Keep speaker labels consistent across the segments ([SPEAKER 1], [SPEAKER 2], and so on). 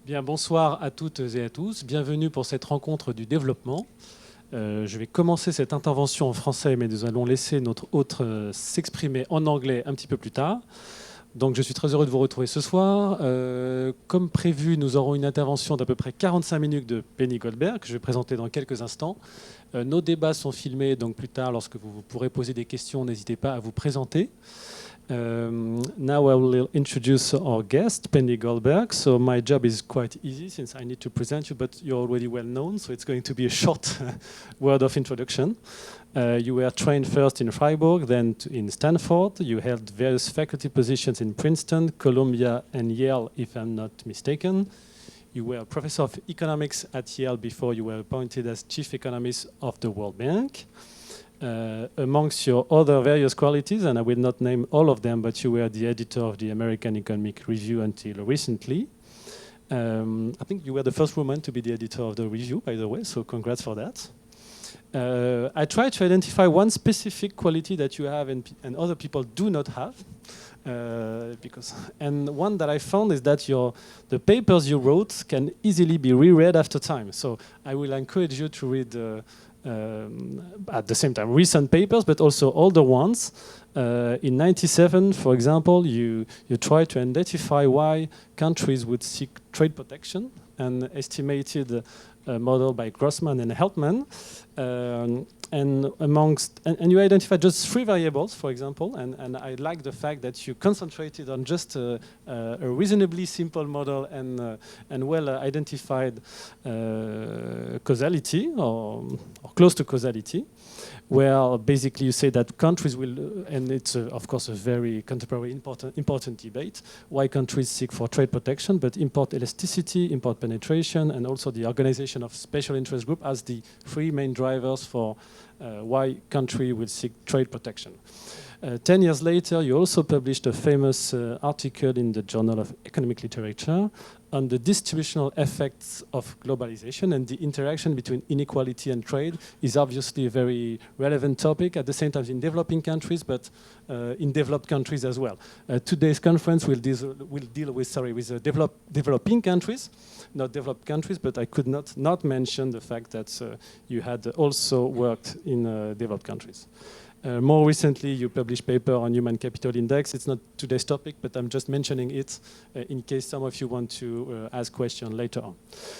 [SPEAKER 1] Bien, bonsoir à toutes et à tous. Bienvenue pour cette rencontre du développement. Je vais commencer cette intervention en français, mais nous allons laisser notre hôte s'exprimer en anglais un petit peu plus tard. Donc, je suis très heureux de vous retrouver ce soir. Comme prévu, nous aurons une intervention d'à peu près 45 minutes de Penny Goldberg, que je vais présenter dans quelques instants. Nos débats sont filmés, donc plus tard, lorsque vous pourrez poser des questions, n'hésitez pas à vous présenter. Now I will introduce our guest, Penny Goldberg. So my job is quite easy since I need to present you, but you're already well known, so it's going to be a short word of introduction. You were trained first in Freiburg, then in Stanford. You held various faculty positions in Princeton, Columbia, and Yale, if I'm not mistaken. You were a professor of economics at Yale before you were appointed as chief economist of the World Bank. Amongst your other various qualities, and I will not name all of them, but you were the editor of the American Economic Review until recently. I think you were the first woman to be the editor of the review, by the way, so congrats for that. I tried to identify one specific quality that you have and other people do not have. And one that I found is that the papers you wrote can easily be reread after time. So I will encourage you to read at the same time recent papers, but also older ones. In '97, for example, you tried to identify why countries would seek trade protection, an estimated model by Grossman and Heltman. And you identified just 3 variables, for example, and I like the fact that you concentrated on just a reasonably simple model and well identified causality or close to causality, where basically you say that countries will, and it's of course a very contemporary important debate, why countries seek for trade protection, but import elasticity, import penetration, and also the organization of special interest group as the 3 main drivers for why country will seek trade protection. 10 years later, you also published a famous article in the Journal of Economic Literature on the distributional effects of globalization, and the interaction between inequality and trade is obviously a very relevant topic at the same time in developing countries, but in developed countries as well. Today's conference will deal with developing countries, not developed countries, but I could not mention the fact that you had also worked in developed countries. More recently, you published a paper on human capital index. It's not today's topic, but I'm just mentioning it in case some of you want to ask questions later on.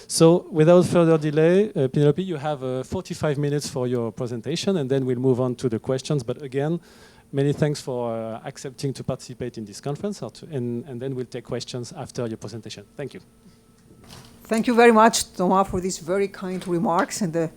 [SPEAKER 1] So without further delay, Pinelopi, you have 45 minutes for your presentation, and then we'll move on to the questions. But again, many thanks for accepting to participate in this conference, and then we'll take questions after your presentation. Thank you.
[SPEAKER 2] Thank you very much, Thomas, for these very kind remarks and the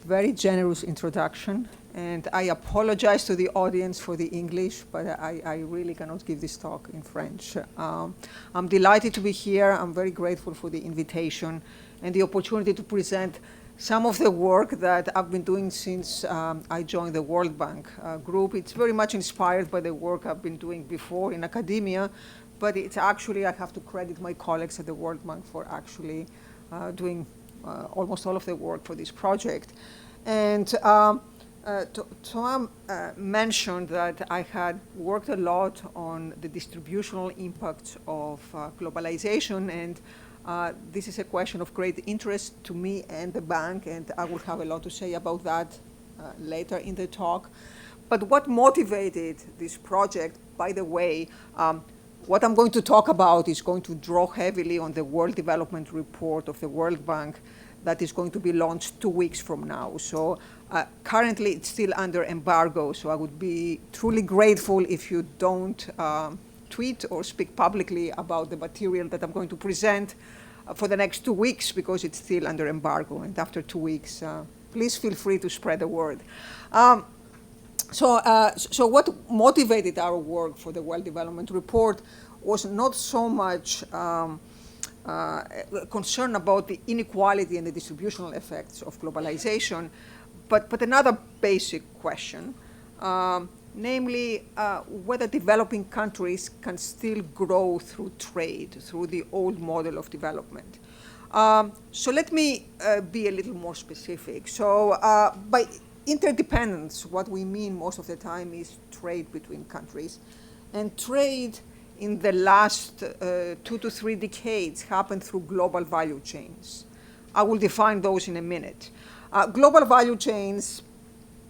[SPEAKER 2] very generous introduction. And I apologize to the audience for the English, but I really cannot give this talk in French. I'm delighted to be here. I'm very grateful for the invitation and the opportunity to present some of the work that I've been doing since I joined the World Bank group. It's very much inspired by the work I've been doing before in academia, but it's actually, I have to credit my colleagues at the World Bank for actually doing almost all of the work for this project. And Thomas mentioned that I had worked a lot on the distributional impacts of globalization, and this is a question of great interest to me and the bank, and I will have a lot to say about that later in the talk. But what motivated this project, by the way, what I'm going to talk about is going to draw heavily on the World Development Report of the World Bank that is going to be launched 2 weeks from now. So currently it's still under embargo, so I would be truly grateful if you don't tweet or speak publicly about the material that I'm going to present for the next 2 weeks, because it's still under embargo, and after 2 weeks, please feel free to spread the word. So what motivated our work for the World Development Report was not so much concern about the inequality and the distributional effects of globalization, but another basic question, namely whether developing countries can still grow through trade, through the old model of development. So let me be a little more specific. So by interdependence, what we mean most of the time is trade between countries. And trade in the last 2 to 3 decades happened through global value chains. I will define those in a minute. Global value chains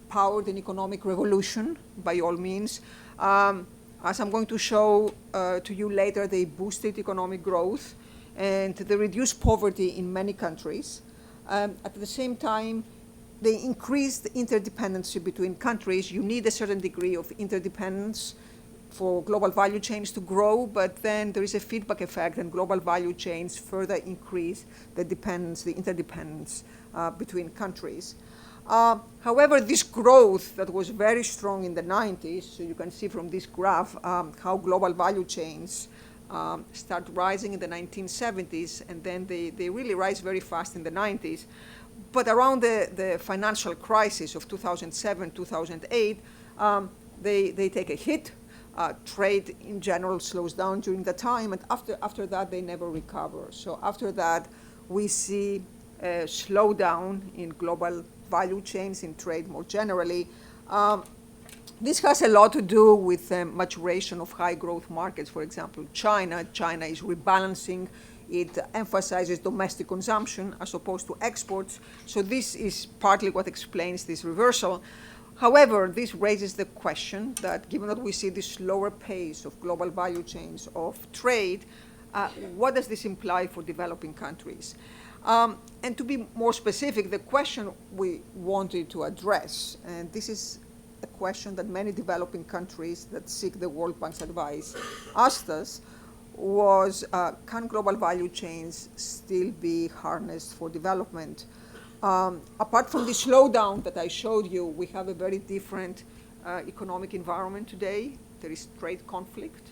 [SPEAKER 2] powered an economic revolution, by all means. As I'm going to show to you later, they boosted economic growth and they reduced poverty in many countries. At the same time, they increased interdependency between countries. You need a certain degree of interdependence for global value chains to grow, but then there is a feedback effect, and global value chains further increase the dependence, the interdependence between countries. However, this growth that was very strong in the 90s, so you can see from this graph how global value chains start rising in the 1970s, and then they really rise very fast in the 90s. But around the financial crisis of 2007, 2008, they take a hit. Trade in general slows down during the time, and after that, they never recover. So after that, we see a slowdown in global value chains, in trade more generally. This has a lot to do with the maturation of high growth markets. For example, China. China is rebalancing. It emphasizes domestic consumption as opposed to exports. So this is partly what explains this reversal. However, this raises the question that given that we see this slower pace of global value chains of trade, what does this imply for developing countries? And to be more specific, the question we wanted to address, and this is a question that many developing countries that seek the World Bank's advice asked us, was can global value chains still be harnessed for development? Apart from the slowdown that I showed you, we have a very different economic environment today. There is trade conflict.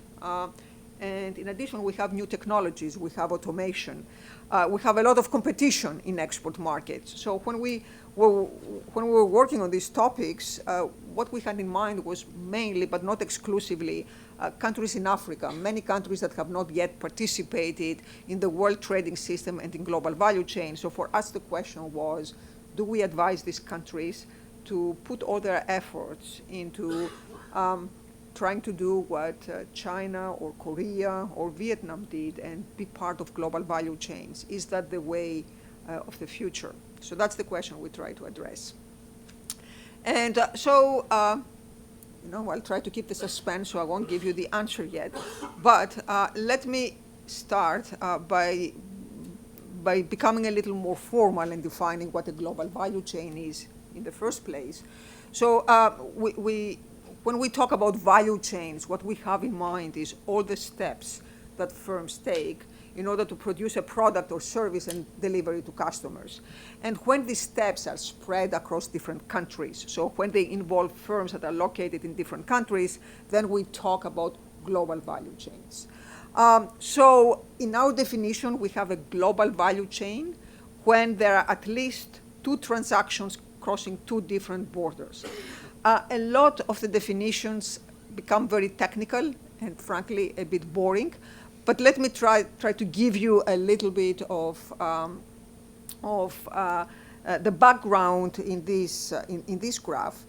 [SPEAKER 2] And in addition, we have new technologies. We have automation. We have a lot of competition in export markets. So when we were working on these topics, what we had in mind was mainly, but not exclusively, countries in Africa, many countries that have not yet participated in the world trading system and in global value chain. So for us, the question was, do we advise these countries to put all their efforts into trying to do what China or Korea or Vietnam did and be part of global value chains? Is that the way of the future? So that's the question we try to address. And I'll try to keep the suspense, so I won't give you the answer yet. But let me start by becoming a little more formal and defining what a global value chain is in the first place. So when we talk about value chains, what we have in mind is all the steps that firms take in order to produce a product or service and deliver it to customers. And when these steps are spread across different countries, so when they involve firms that are located in different countries, then we talk about global value chains. So in our definition, we have a global value chain when there are at least 2 transactions crossing 2 different borders. A lot of the definitions become very technical and frankly a bit boring. But let me try to give you a little bit of the background in this graph.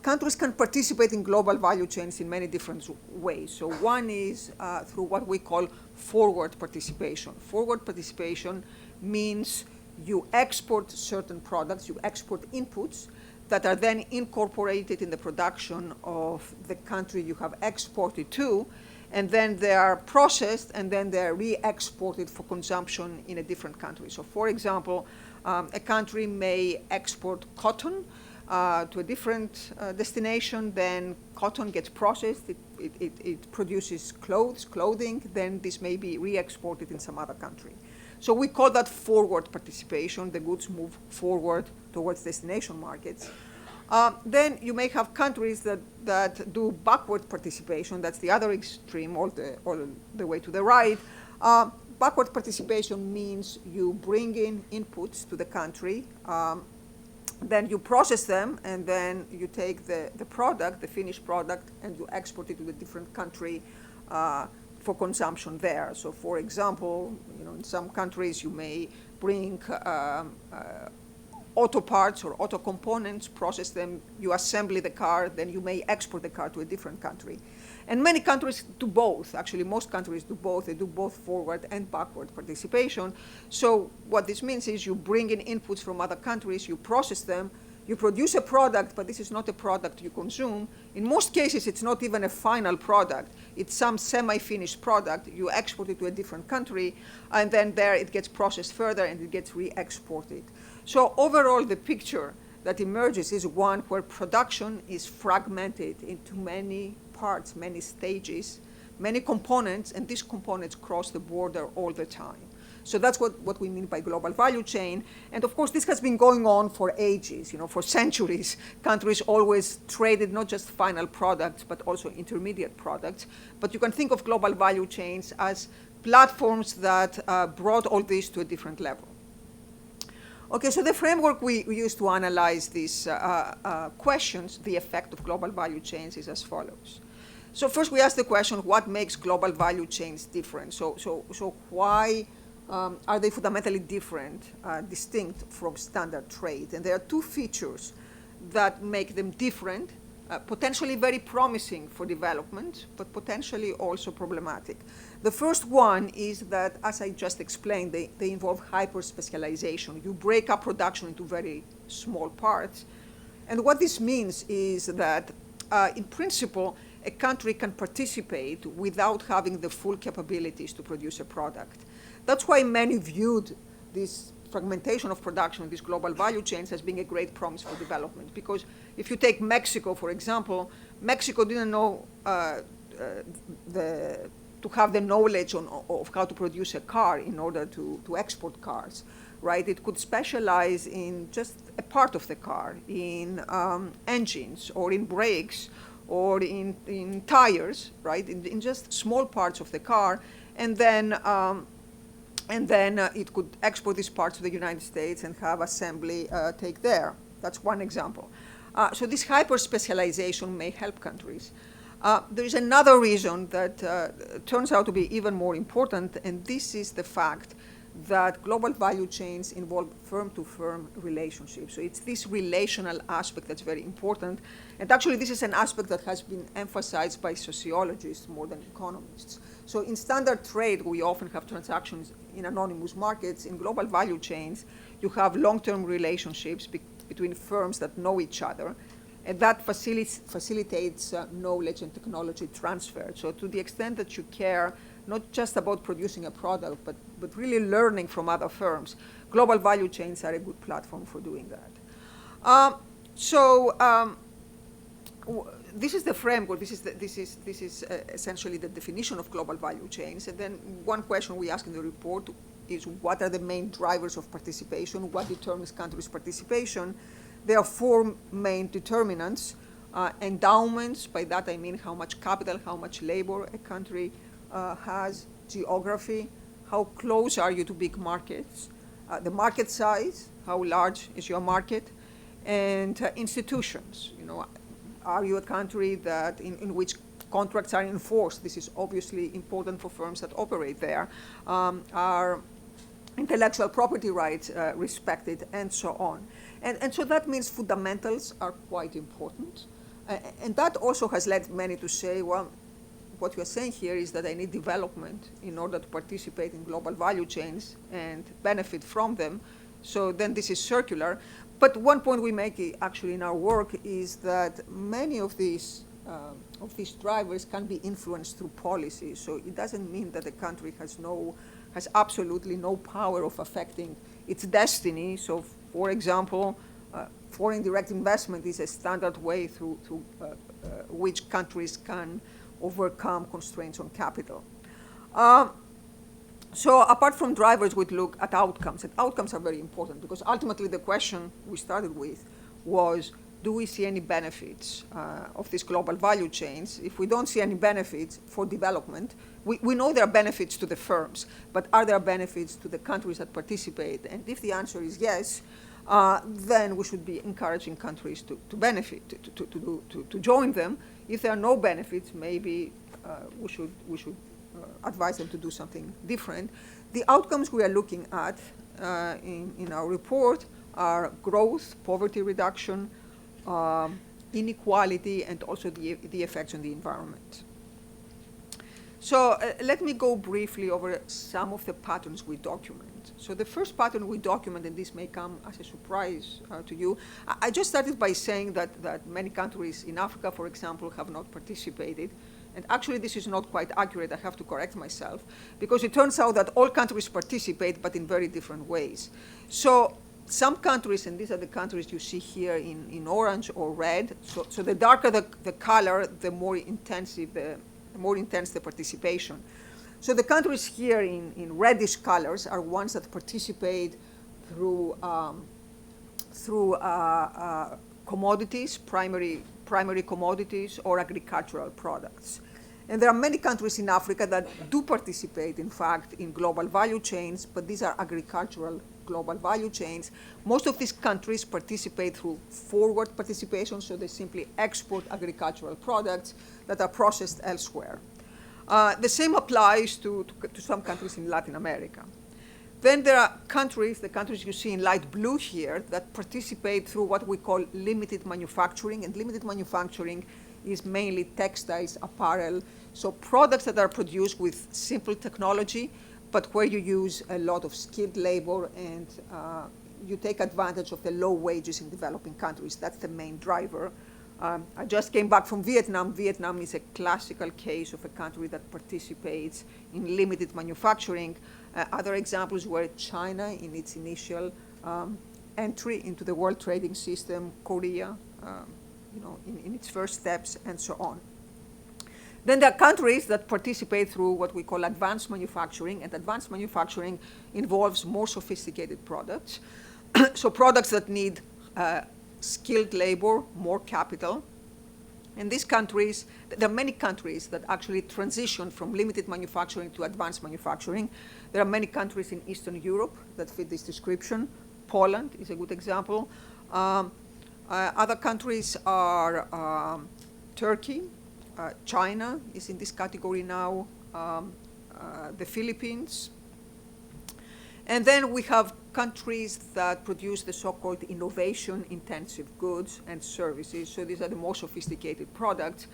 [SPEAKER 2] Countries can participate in global value chains in many different ways. So one is through what we call forward participation. Forward participation means you export certain products, you export inputs that are then incorporated in the production of the country you have exported to, and then they are processed, and then they are re-exported for consumption in a different country. So for example, a country may export cotton to a different destination, then cotton gets processed, it produces clothing, then this may be re-exported in some other country. So we call that forward participation. The goods move forward towards destination markets. Then you may have countries that do backward participation. That's the other extreme, all the way to the right. Backward participation means you bring in inputs to the country, then you process them, and then you take the product, the finished product, and you export it to a different country for consumption there. So for example, in some countries you may bring auto parts or auto components, process them, you assemble the car, then you may export the car to a different country. And many countries do both. Actually, most countries do both. They do both forward and backward participation. So what this means is you bring in inputs from other countries, you process them, you produce a product, but this is not a product you consume. In most cases, it's not even a final product. It's some semi-finished product. You export it to a different country, and then there it gets processed further and it gets re-exported. So overall, the picture that emerges is one where production is fragmented into many parts, many stages, many components, and these components cross the border all the time. So that's what we mean by global value chain. And of course, this has been going on for ages, for centuries. Countries always traded not just final products, but also intermediate products. But you can think of global value chains as platforms that brought all this to a different level. Okay, so the framework we use to analyze these questions, the effect of global value chains, is as follows. So first we ask the question, what makes global value chains different? So why are they fundamentally different, distinct from standard trade? And there are two features that make them different, potentially very promising for development, but potentially also problematic. The first one is that, as I just explained, they involve hyper-specialization. You break up production into very small parts. And what this means is that, in principle, a country can participate without having the full capabilities to produce a product. That's why many viewed this fragmentation of production, these global value chains, as being a great promise for development. Because if you take Mexico, for example, Mexico didn't know to have the knowledge of how to produce a car in order to export cars, right? It could specialize in just a part of the car, in engines or in brakes or in tires, right? In just small parts of the car, and then it could export these parts to the United States and have assembly take there. That's one example. So this hyper-specialization may help countries. There is another reason that turns out to be even more important, and this is the fact that global value chains involve firm-to-firm relationships. So it's this relational aspect that's very important. And actually, this is an aspect that has been emphasized by sociologists more than economists. So in standard trade, we often have transactions in anonymous markets. In global value chains, you have long-term relationships between firms that know each other, and that facilitates knowledge and technology transfer. So to the extent that you care not just about producing a product, but really learning from other firms, global value chains are a good platform for doing that. This is the framework. This is essentially the definition of global value chains. And then one question we ask in the report is, what are the main drivers of participation? What determines countries' participation? There are four main determinants. Endowments, by that I mean how much capital, how much labor a country has. Geography, how close are you to big markets? The market size, how large is your market? And institutions, are you a country that in which contracts are enforced? This is obviously important for firms that operate there. Are intellectual property rights respected, and so on. And so that means fundamentals are quite important. And that also has led many to say, well, what you're saying here is that I need development in order to participate in global value chains and benefit from them. So then this is circular. But one point we make actually in our work is that many of these drivers can be influenced through policy. So it doesn't mean that a country has absolutely no power of affecting its destiny. So for example, foreign direct investment is a standard way through which countries can overcome constraints on capital. So apart from drivers, we'd look at outcomes. And outcomes are very important because ultimately the question we started with was, do we see any benefits of these global value chains? If we don't see any benefits for development, we know there are benefits to the firms, but are there benefits to the countries that participate? And if the answer is yes, then we should be encouraging countries to benefit, to join them. If there are no benefits, maybe we should advise them to do something different. The outcomes we are looking at in our report are growth, poverty reduction, inequality, and also the effects on the environment. So let me go briefly over some of the patterns we document. So the first pattern we document, and this may come as a surprise to you, I just started by saying that many countries in Africa, for example, have not participated. And actually, this is not quite accurate. I have to correct myself, because it turns out that all countries participate, but in very different ways. So some countries, and these are the countries you see here in orange or red, so the darker the color, the more intense the participation. So the countries here in reddish colors are ones that participate through commodities, primary commodities, or agricultural products. And there are many countries in Africa that do participate, in fact, in global value chains, but these are agricultural global value chains. Most of these countries participate through forward participation, so they simply export agricultural products that are processed elsewhere. The same applies to some countries in Latin America. Then there are countries, the countries you see in light blue here, that participate through what we call limited manufacturing. And limited manufacturing is mainly textiles, apparel, so products that are produced with simple technology, but where you use a lot of skilled labor and you take advantage of the low wages in developing countries. That's the main driver. I just came back from Vietnam. Vietnam is a classical case of a country that participates in limited manufacturing. Other examples were China in its initial entry into the world trading system, Korea, in its first steps, and so on. Then there are countries that participate through what we call advanced manufacturing, and advanced manufacturing involves more sophisticated products. So products that need skilled labor, more capital. In these countries, there are many countries that actually transition from limited manufacturing to advanced manufacturing. There are many countries in Eastern Europe that fit this description. Poland is a good example. Other countries are Turkey, China is in this category now, the Philippines. And then we have countries that produce the so-called innovation-intensive goods and services. So these are the more sophisticated products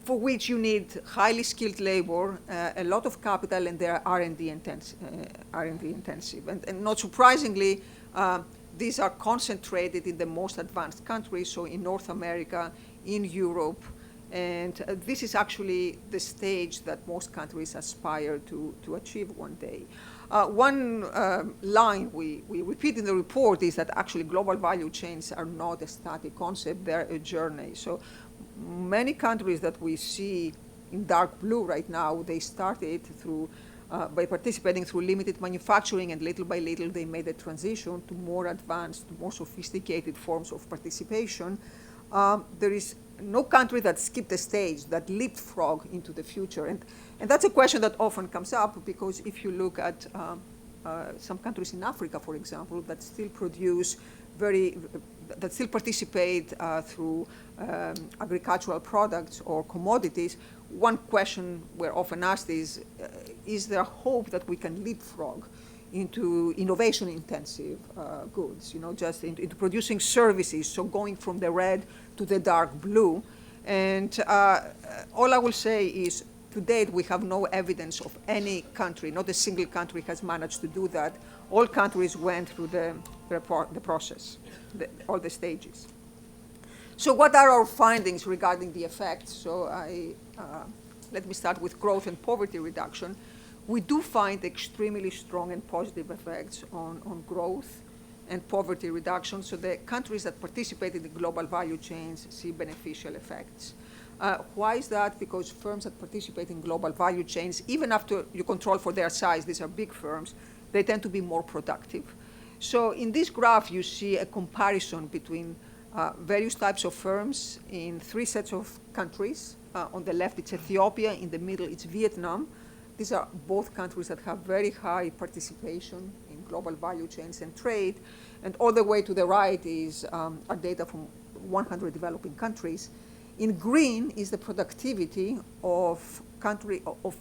[SPEAKER 2] for which you need highly skilled labor, a lot of capital, and they're R&D intensive. And not surprisingly, these are concentrated in the most advanced countries, so in North America, in Europe, and this is actually the stage that most countries aspire to achieve one day. One line we repeat in the report is that actually global value chains are not a static concept, they're a journey. So many countries that we see in dark blue right now, they started through by participating through limited manufacturing, and little by little they made a transition to more advanced, more sophisticated forms of participation. There is no country that skipped a stage, that leapfrog into the future. And that's a question that often comes up, because if you look at some countries in Africa, for example, that still produce that still participate through agricultural products or commodities, one question we're often asked is there hope that we can leapfrog into innovation-intensive goods, just into producing services, so going from the red to the dark blue. And all I will say is, to date, we have no evidence of any country, not a single country has managed to do that. All countries went through the process, all the stages. So what are our findings regarding the effects? So let me start with growth and poverty reduction. We do find extremely strong and positive effects on growth and poverty reduction. So the countries that participate in the global value chains see beneficial effects. Why is that? Because firms that participate in global value chains, even after you control for their size, these are big firms, they tend to be more productive. So in this graph, you see a comparison between various types of firms in 3 sets of countries. On the left, it's Ethiopia. In the middle, it's Vietnam. These are both countries that have very high participation in global value chains and trade. And all the way to the right is our data from 100 developing countries. In green is the productivity of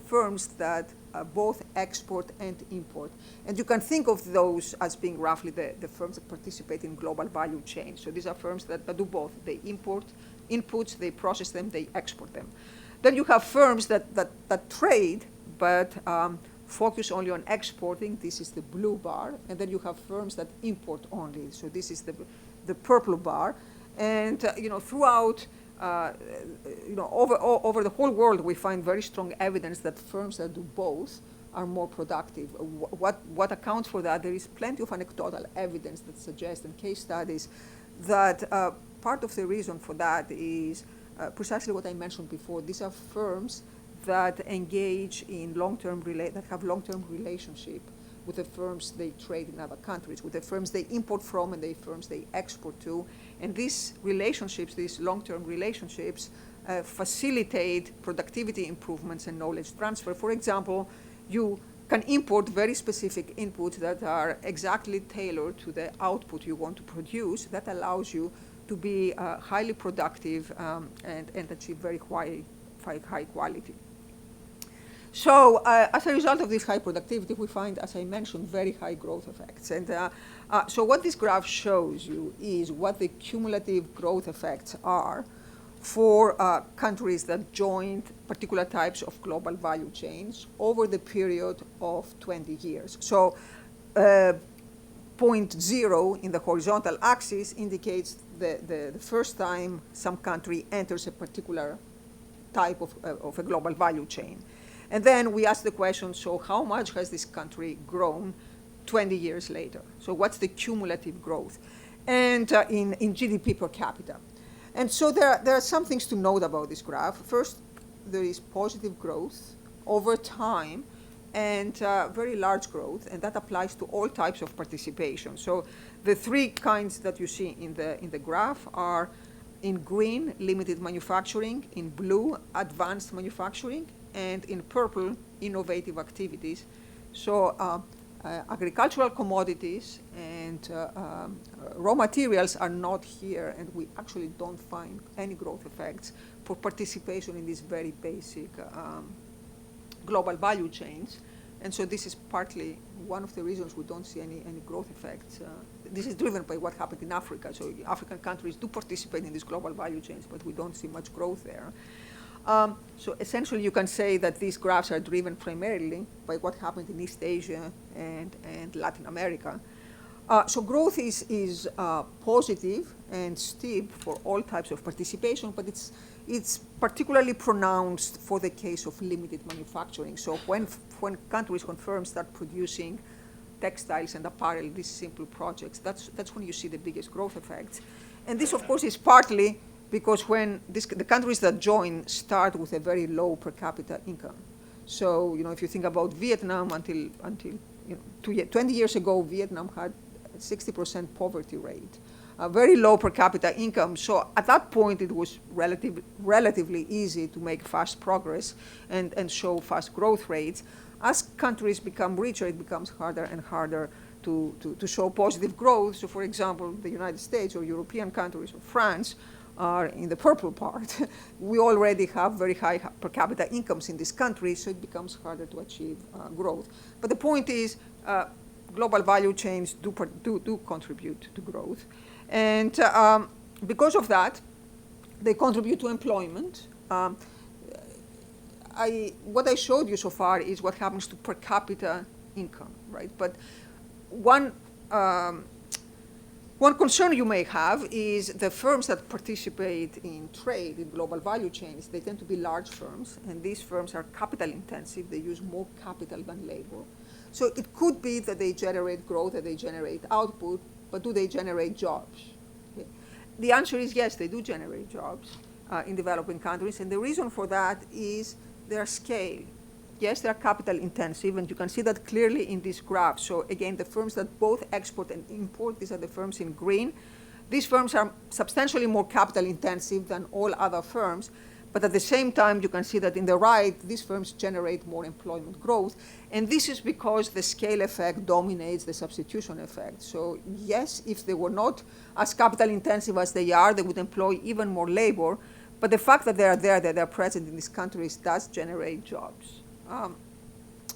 [SPEAKER 2] firms that both export and import. And you can think of those as being roughly the firms that participate in global value chain. So these are firms that do both. They import inputs, they process them, they export them. Then you have firms that trade, but focus only on exporting. This is the blue bar. And then you have firms that import only. So this is the purple bar. And throughout, over the whole world, we find very strong evidence that firms that do both are more productive. What accounts for that? There is plenty of anecdotal evidence that suggests, and case studies, that part of the reason for that is precisely what I mentioned before. These are firms that engage in that have long-term relationship with the firms they trade in other countries, with the firms they import from and the firms they export to. And these relationships, these long-term relationships, facilitate productivity improvements and knowledge transfer. For example, you can import very specific inputs that are exactly tailored to the output you want to produce. That allows you to be highly productive and achieve very high quality. So as a result of this high productivity, we find, as I mentioned, very high growth effects. And so what this graph shows you is what the cumulative growth effects are for countries that joined particular types of global value chains over the period of 20 years. So point 0 in the horizontal axis indicates the first time some country enters a particular type of a global value chain. And then we ask the question, so how much has this country grown 20 years later? So what's the cumulative growth? And in GDP per capita. And so there are some things to note about this graph. First, there is positive growth over time and very large growth, and that applies to all types of participation. So the three kinds that you see in the graph are in green, limited manufacturing, in blue, advanced manufacturing, and in purple, innovative activities. So agricultural commodities and raw materials are not here, and we actually don't find any growth effects for participation in these very basic global value chains. And so this is partly one of the reasons we don't see any growth effects. This is driven by what happened in Africa. So African countries do participate in these global value chains, but we don't see much growth there. So essentially, you can say that these graphs are driven primarily by what happened in East Asia and Latin America. So growth is positive and steep for all types of participation, but it's particularly pronounced for the case of limited manufacturing. So when countries, when firms start producing textiles and apparel, these simple projects, that's when you see the biggest growth effects. And this, of course, is partly because when the countries that join start with a very low per capita income. So, if you think about Vietnam, until 20 years ago, Vietnam had a 60% poverty rate, a very low per capita income. So at that point, it was relatively easy to make fast progress and show fast growth rates. As countries become richer, it becomes harder and harder to show positive growth. So, for example, the United States or European countries or France are in the purple part. We already have very high per capita incomes in this country, so it becomes harder to achieve growth. But the point is, global value chains do contribute to growth. And because of that, they contribute to employment. What I showed you so far is what happens to per capita income, right? But one concern you may have is the firms that participate in trade, in global value chains, they tend to be large firms, and these firms are capital intensive. They use more capital than labor. So it could be that they generate growth, that they generate output, but do they generate jobs? Okay. The answer is yes, they do generate jobs in developing countries, and the reason for that is their scale. Yes, they are capital intensive, and you can see that clearly in this graph. So again, the firms that both export and import, these are the firms in green. These firms are substantially more capital intensive than all other firms, but at the same time, you can see that in the right, these firms generate more employment growth, and this is because the scale effect dominates the substitution effect. So yes, if they were not as capital intensive as they are, they would employ even more labor, But the fact that they are there, that they're present in these countries, does generate jobs.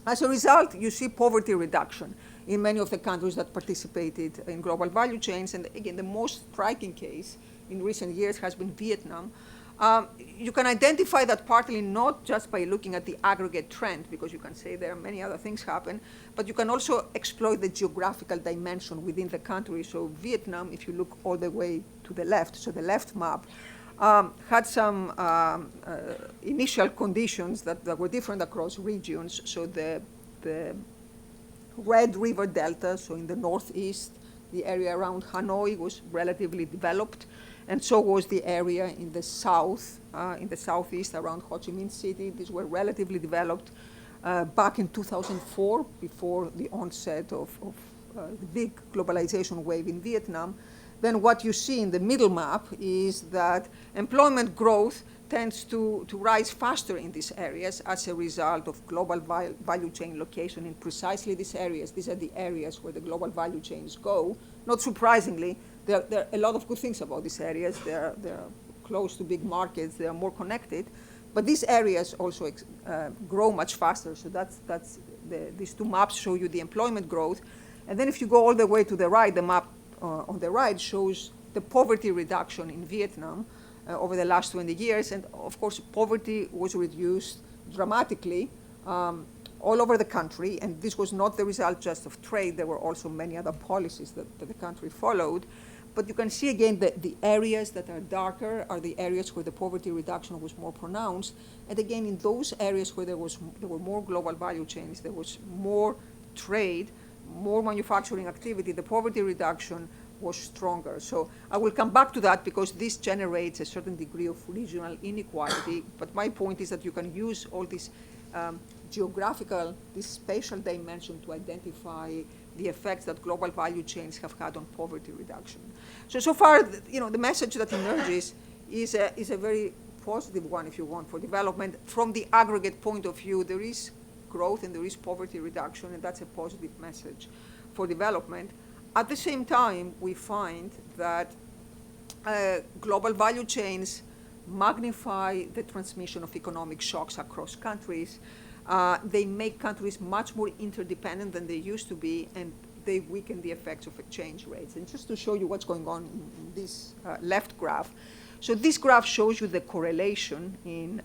[SPEAKER 2] As a result, you see poverty reduction in many of the countries that participated in global value chains. And again, the most striking case in recent years has been Vietnam. You can identify that partly not just by looking at the aggregate trend, because you can say there are many other things happen, but you can also exploit the geographical dimension within the country. So Vietnam, if you look all the way to the left, so the left map, had some initial conditions that were different across regions. So the Red River Delta, so in the northeast, the area around Hanoi was relatively developed, and so was the area in the south, in the southeast around Ho Chi Minh City. These were relatively developed back in 2004, before the onset of the big globalization wave in Vietnam. Then what you see in the middle map is that employment growth tends to rise faster in these areas as a result of global value chain location in precisely these areas. These are the areas where the global value chains go. Not surprisingly, there are a lot of good things about these areas. They're close to big markets. They are more connected. But these areas also grow much faster. So these two maps show you the employment growth. And then if you go all the way to the right, the map on the right shows the poverty reduction in Vietnam over the last 20 years. And of course, poverty was reduced dramatically all over the country. And this was not the result just of trade. There were also many other policies that the country followed. But you can see again that the areas that are darker are the areas where the poverty reduction was more pronounced. And again, in those areas where there were more global value chains, there was more trade, more manufacturing activity, the poverty reduction was stronger. So I will come back to that because this generates a certain degree of regional inequality. But my point is that you can use all this geographical, this spatial dimension to identify the effects that global value chains have had on poverty reduction. So far, the message that emerges is a very positive one, if you want, for development. From the aggregate point of view, there is growth and there is poverty reduction, and that's a positive message for development. At the same time, we find that global value chains magnify the transmission of economic shocks across countries. They make countries much more interdependent than they used to be, and they weaken the effects of exchange rates. And just to show you what's going on in this left graph, so this graph shows you the correlation in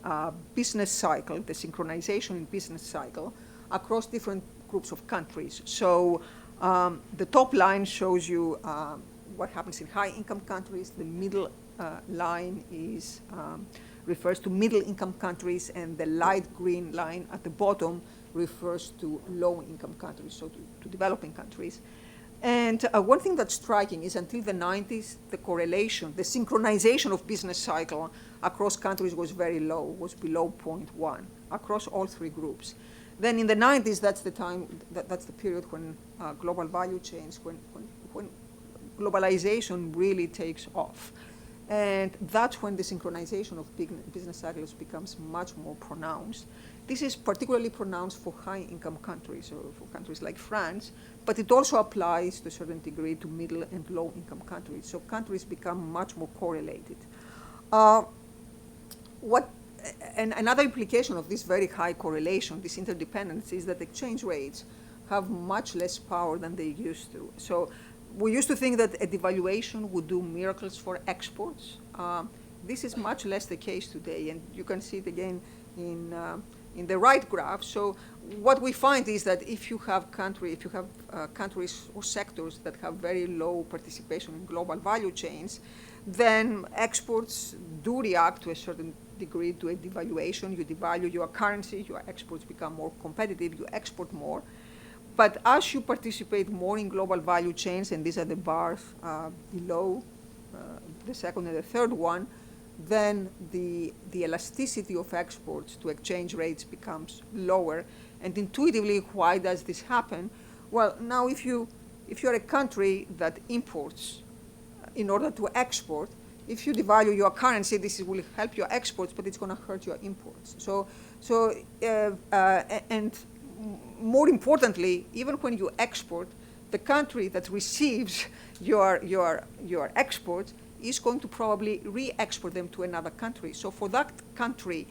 [SPEAKER 2] business cycle, the synchronization in business cycle across different groups of countries. So the top line shows you what happens in high-income countries. The middle line refers to middle-income countries, and the light green line at the bottom refers to low-income countries, so to developing countries. And one thing that's striking is until the 90s, the correlation, the synchronization of business cycle across countries was very low, was below 0.1 across all three groups. Then in the 90s, that's the time, that's the period when global value chains, when globalization really takes off. And that's when the synchronization of business cycles becomes much more pronounced. This is particularly pronounced for high-income countries, or for countries like France, but it also applies to a certain degree to middle and low-income countries. So countries become much more correlated. Another implication of this very high correlation, this interdependence, is that exchange rates have much less power than they used to. So we used to think that a devaluation would do miracles for exports. This is much less the case today, and you can see it again in the right graph. So what we find is that if you have countries or sectors that have very low participation in global value chains, then exports do react to a certain degree to a devaluation. You devalue your currency, your exports become more competitive, you export more. But as you participate more in global value chains, and these are the bars below the second and the third one, then the elasticity of exports to exchange rates becomes lower. And intuitively, why does this happen? Well, now if you're a country that imports in order to export, if you devalue your currency, this will help your exports, but it's going to hurt your imports. And more importantly, even when you export, the country that receives your exports is going to probably re-export them to another country. So for that country,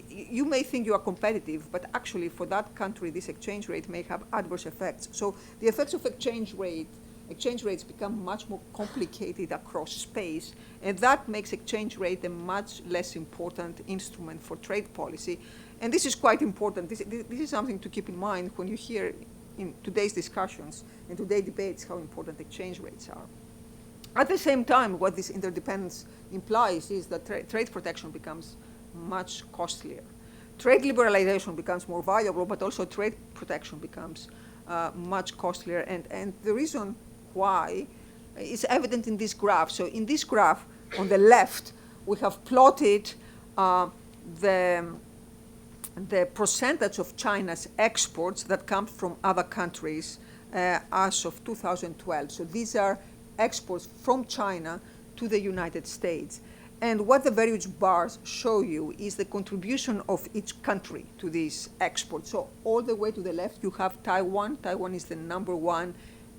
[SPEAKER 2] you may think you are competitive, but actually for that country, this exchange rate may have adverse effects. So the effects of exchange rates become much more complicated across space, and that makes exchange rate a much less important instrument for trade policy. And this is quite important. This is something to keep in mind when you hear in today's discussions and today's debates how important exchange rates are. At the same time, what this interdependence implies is that trade protection becomes much costlier. Trade liberalization becomes more valuable, but also trade protection becomes much costlier. And the reason why is evident in this graph. So in this graph, on the left, we have plotted the percentage of China's exports that come from other countries as of 2012. So these are exports from China to the United States. And what the various bars show you is the contribution of each country to these exports. So all the way to the left, you have Taiwan. Taiwan is the #1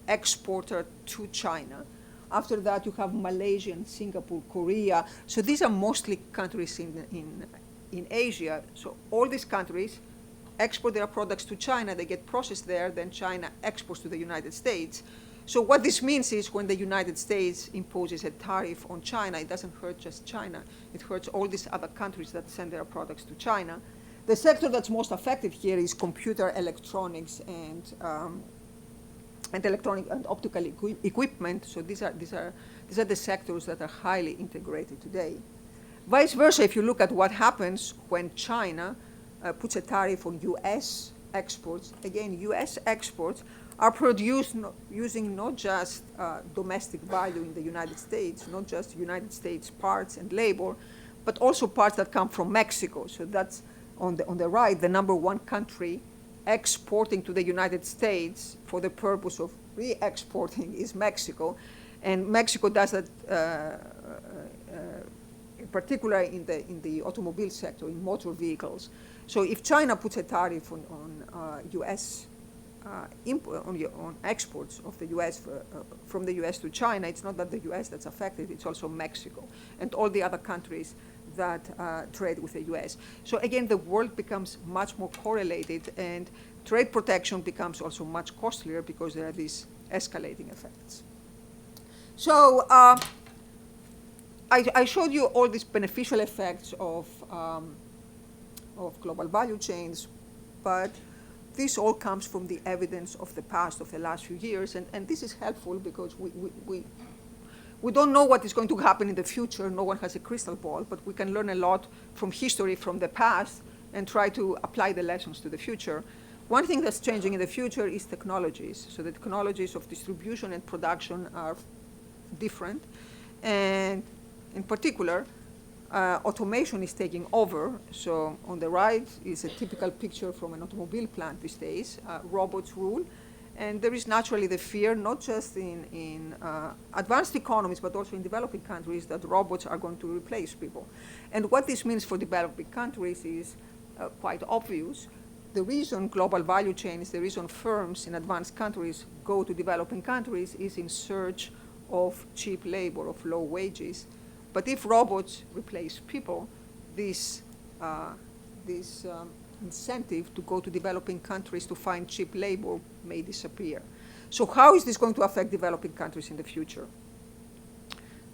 [SPEAKER 2] exporter to China. After that, you have Malaysia and Singapore, Korea. So these are mostly countries in Asia. So all these countries export their products to China. They get processed there. Then China exports to the United States. So what this means is when the United States imposes a tariff on China, it doesn't hurt just China. It hurts all these other countries that send their products to China. The sector that's most affected here is computer electronics and electronic and optical equipment. So these are the sectors that are highly integrated today. Vice versa, if you look at what happens when China puts a tariff on U.S. exports, again, U.S. exports are produced using not just domestic value in the United States, not just United States parts and labor, but also parts that come from Mexico. So that's on the right, the #1 country exporting to the United States for the purpose of re-exporting is Mexico. And Mexico does that in particular in the automobile sector, in motor vehicles. So if China puts a tariff on U.S. On exports of the U.S. From the U.S. to China, it's not that the U.S. that's affected, it's also Mexico and all the other countries that trade with the U.S. So again, the world becomes much more correlated, and trade protection becomes also much costlier because there are these escalating effects. So I showed you all these beneficial effects of global value chains, but this all comes from the evidence of the past, of the last few years, and this is helpful because we don't know what is going to happen in the future. No one has a crystal ball, but we can learn a lot from history, from the past, and try to apply the lessons to the future. One thing that's changing in the future is technologies. So the technologies of distribution and production are different, and in particular, automation is taking over. So on the right is a typical picture from an automobile plant these days. Robots rule. And there is naturally the fear, not just in advanced economies, but also in developing countries, that robots are going to replace people. And what this means for developing countries is quite obvious. The reason global value chains, the reason firms in advanced countries go to developing countries is in search of cheap labor, of low wages. But if robots replace people, this incentive to go to developing countries to find cheap labor may disappear. So how is this going to affect developing countries in the future?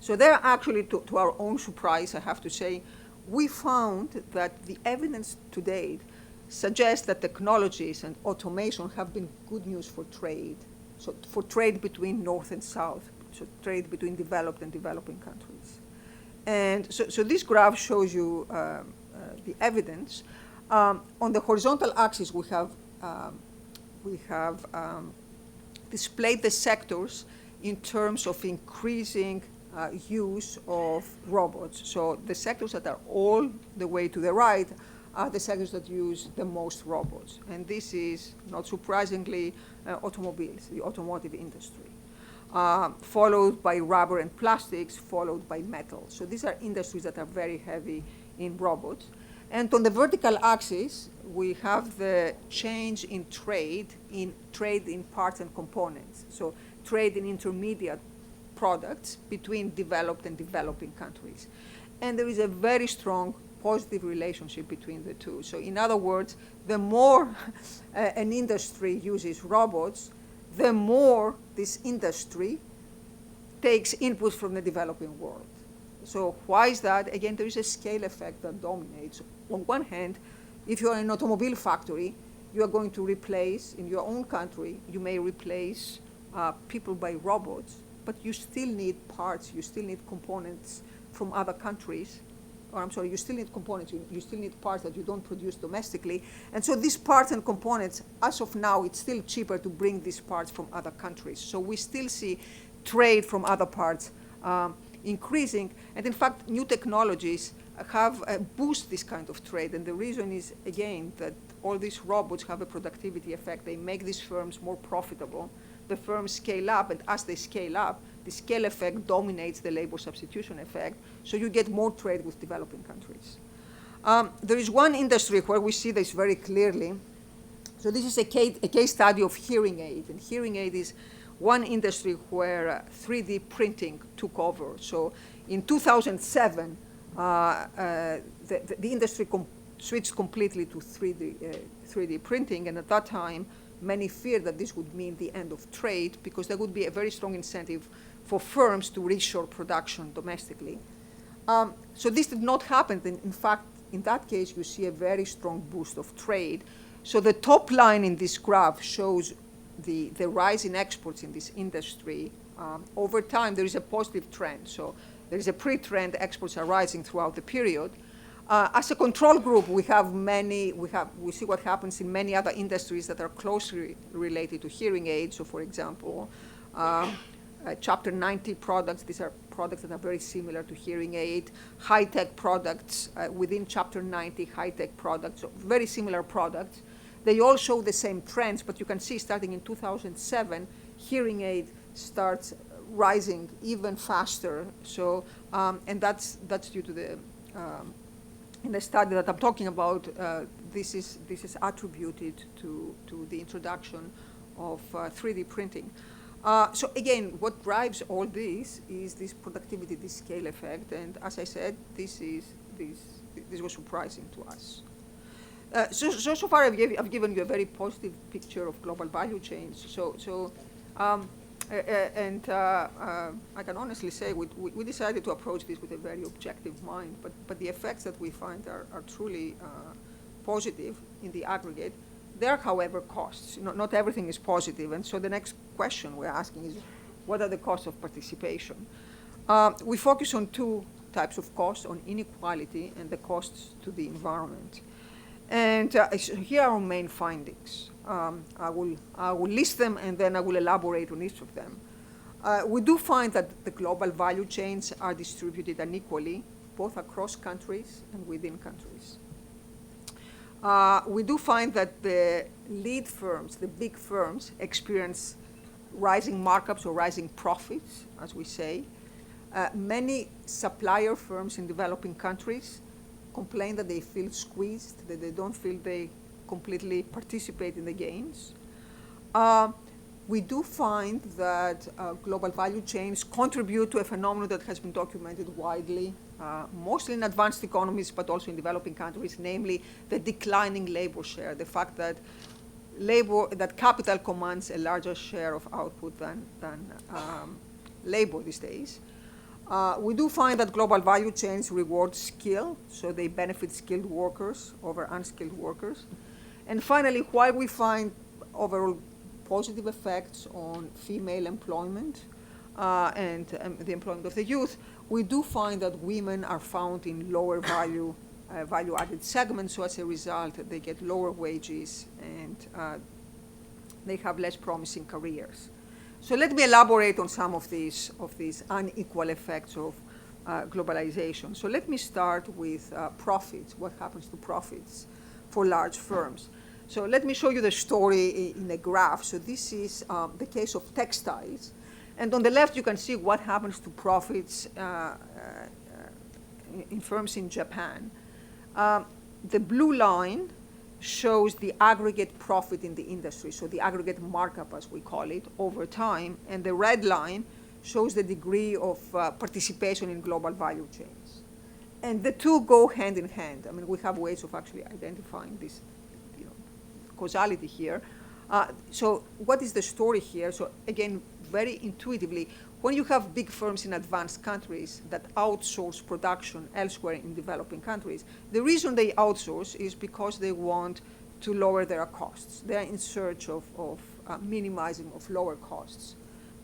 [SPEAKER 2] So there actually, to our own surprise, I have to say, we found that the evidence to date suggests that technologies and automation have been good news for trade. So for trade between North and South, so trade between developed and developing countries. And so this graph shows you the evidence. On the horizontal axis, we have displayed the sectors in terms of increasing use of robots. So the sectors that are all the way to the right are the sectors that use the most robots. And this is, not surprisingly, automobiles, the automotive industry. Followed by rubber and plastics, followed by metal. So these are industries that are very heavy in robots. And on the vertical axis, we have the change in trade in parts and components. So trade in intermediate products between developed and developing countries. And there is a very strong positive relationship between the two. So in other words, the more an industry uses robots, the more this industry takes input from the developing world. So why is that? Again, there is a scale effect that dominates. On one hand, if you're in an automobile factory, you are going to replace, in your own country, you may replace people by robots, but you still need parts, you still need components from other countries. Or I'm sorry, you still need components, you still need parts that you don't produce domestically. And so these parts and components, as of now, it's still cheaper to bring these parts from other countries. So we still see trade from other parts increasing. And in fact, new technologies have boost this kind of trade. And the reason is, again, that all these robots have a productivity effect. They make these firms more profitable. The firms scale up, and as they scale up, the scale effect dominates the labor substitution effect, so you get more trade with developing countries. There is one industry where we see this very clearly. So this is a case study of hearing aid, and hearing aid is one industry where 3D printing took over. So in 2007, the industry switched completely to 3D printing, and at that time, many feared that this would mean the end of trade because there would be a very strong incentive for firms to reshore production domestically. So this did not happen. In fact, in that case, you see a very strong boost of trade. So the top line in this graph shows the rise in exports in this industry. Over time, there is a positive trend. So there is a pre-trend, exports are rising throughout the period. As a control group, we see what happens in many other industries that are closely related to hearing aids. So for example, Chapter 90 products, these are products that are very similar to hearing aid. High-tech products within Chapter 90, high-tech products, so very similar products. They all show the same trends, but you can see starting in 2007, hearing aid starts rising even faster. So, and that's due to the in the study that I'm talking about, this is attributed to the introduction of 3D printing. So again, what drives all this is this productivity, this scale effect, and as I said, this was surprising to us. So far, I've given you a very positive picture of global value chains. I can honestly say we decided to approach this with a very objective mind, but the effects that we find are truly positive in the aggregate. There are, however, costs. Not everything is positive, and so the next question we're asking is, what are the costs of participation? We focus on two types of costs, on inequality and the costs to the environment. And here are our main findings. I will list them, and then I will elaborate on each of them. We do find that the global value chains are distributed unequally, both across countries and within countries. We do find that the lead firms, the big firms, experience rising markups or rising profits, as we say. Many supplier firms in developing countries complain that they feel squeezed, that they don't feel they completely participate in the gains. We do find that global value chains contribute to a phenomenon that has been documented widely, mostly in advanced economies, but also in developing countries, namely the declining labor share, the fact that capital commands a larger share of output than labor these days. We do find that global value chains reward skill, so they benefit skilled workers over unskilled workers. And finally, while we find overall positive effects on female employment and the employment of the youth, we do find that women are found in lower value-added segments, so as a result, they get lower wages and they have less promising careers. So let me elaborate on some of these unequal effects of globalization. So let me start with profits, what happens to profits for large firms. So let me show you the story in a graph. So this is the case of textiles. And on the left, you can see what happens to profits in firms in Japan. The blue line shows the aggregate profit in the industry, so the aggregate markup, as we call it, over time. And the red line shows the degree of participation in global value chains. And the two go hand in hand. I mean, we have ways of actually identifying this causality here. So what is the story here? So again, very intuitively, when you have big firms in advanced countries that outsource production elsewhere in developing countries, the reason they outsource is because they want to lower their costs. They are in search of minimizing of lower costs.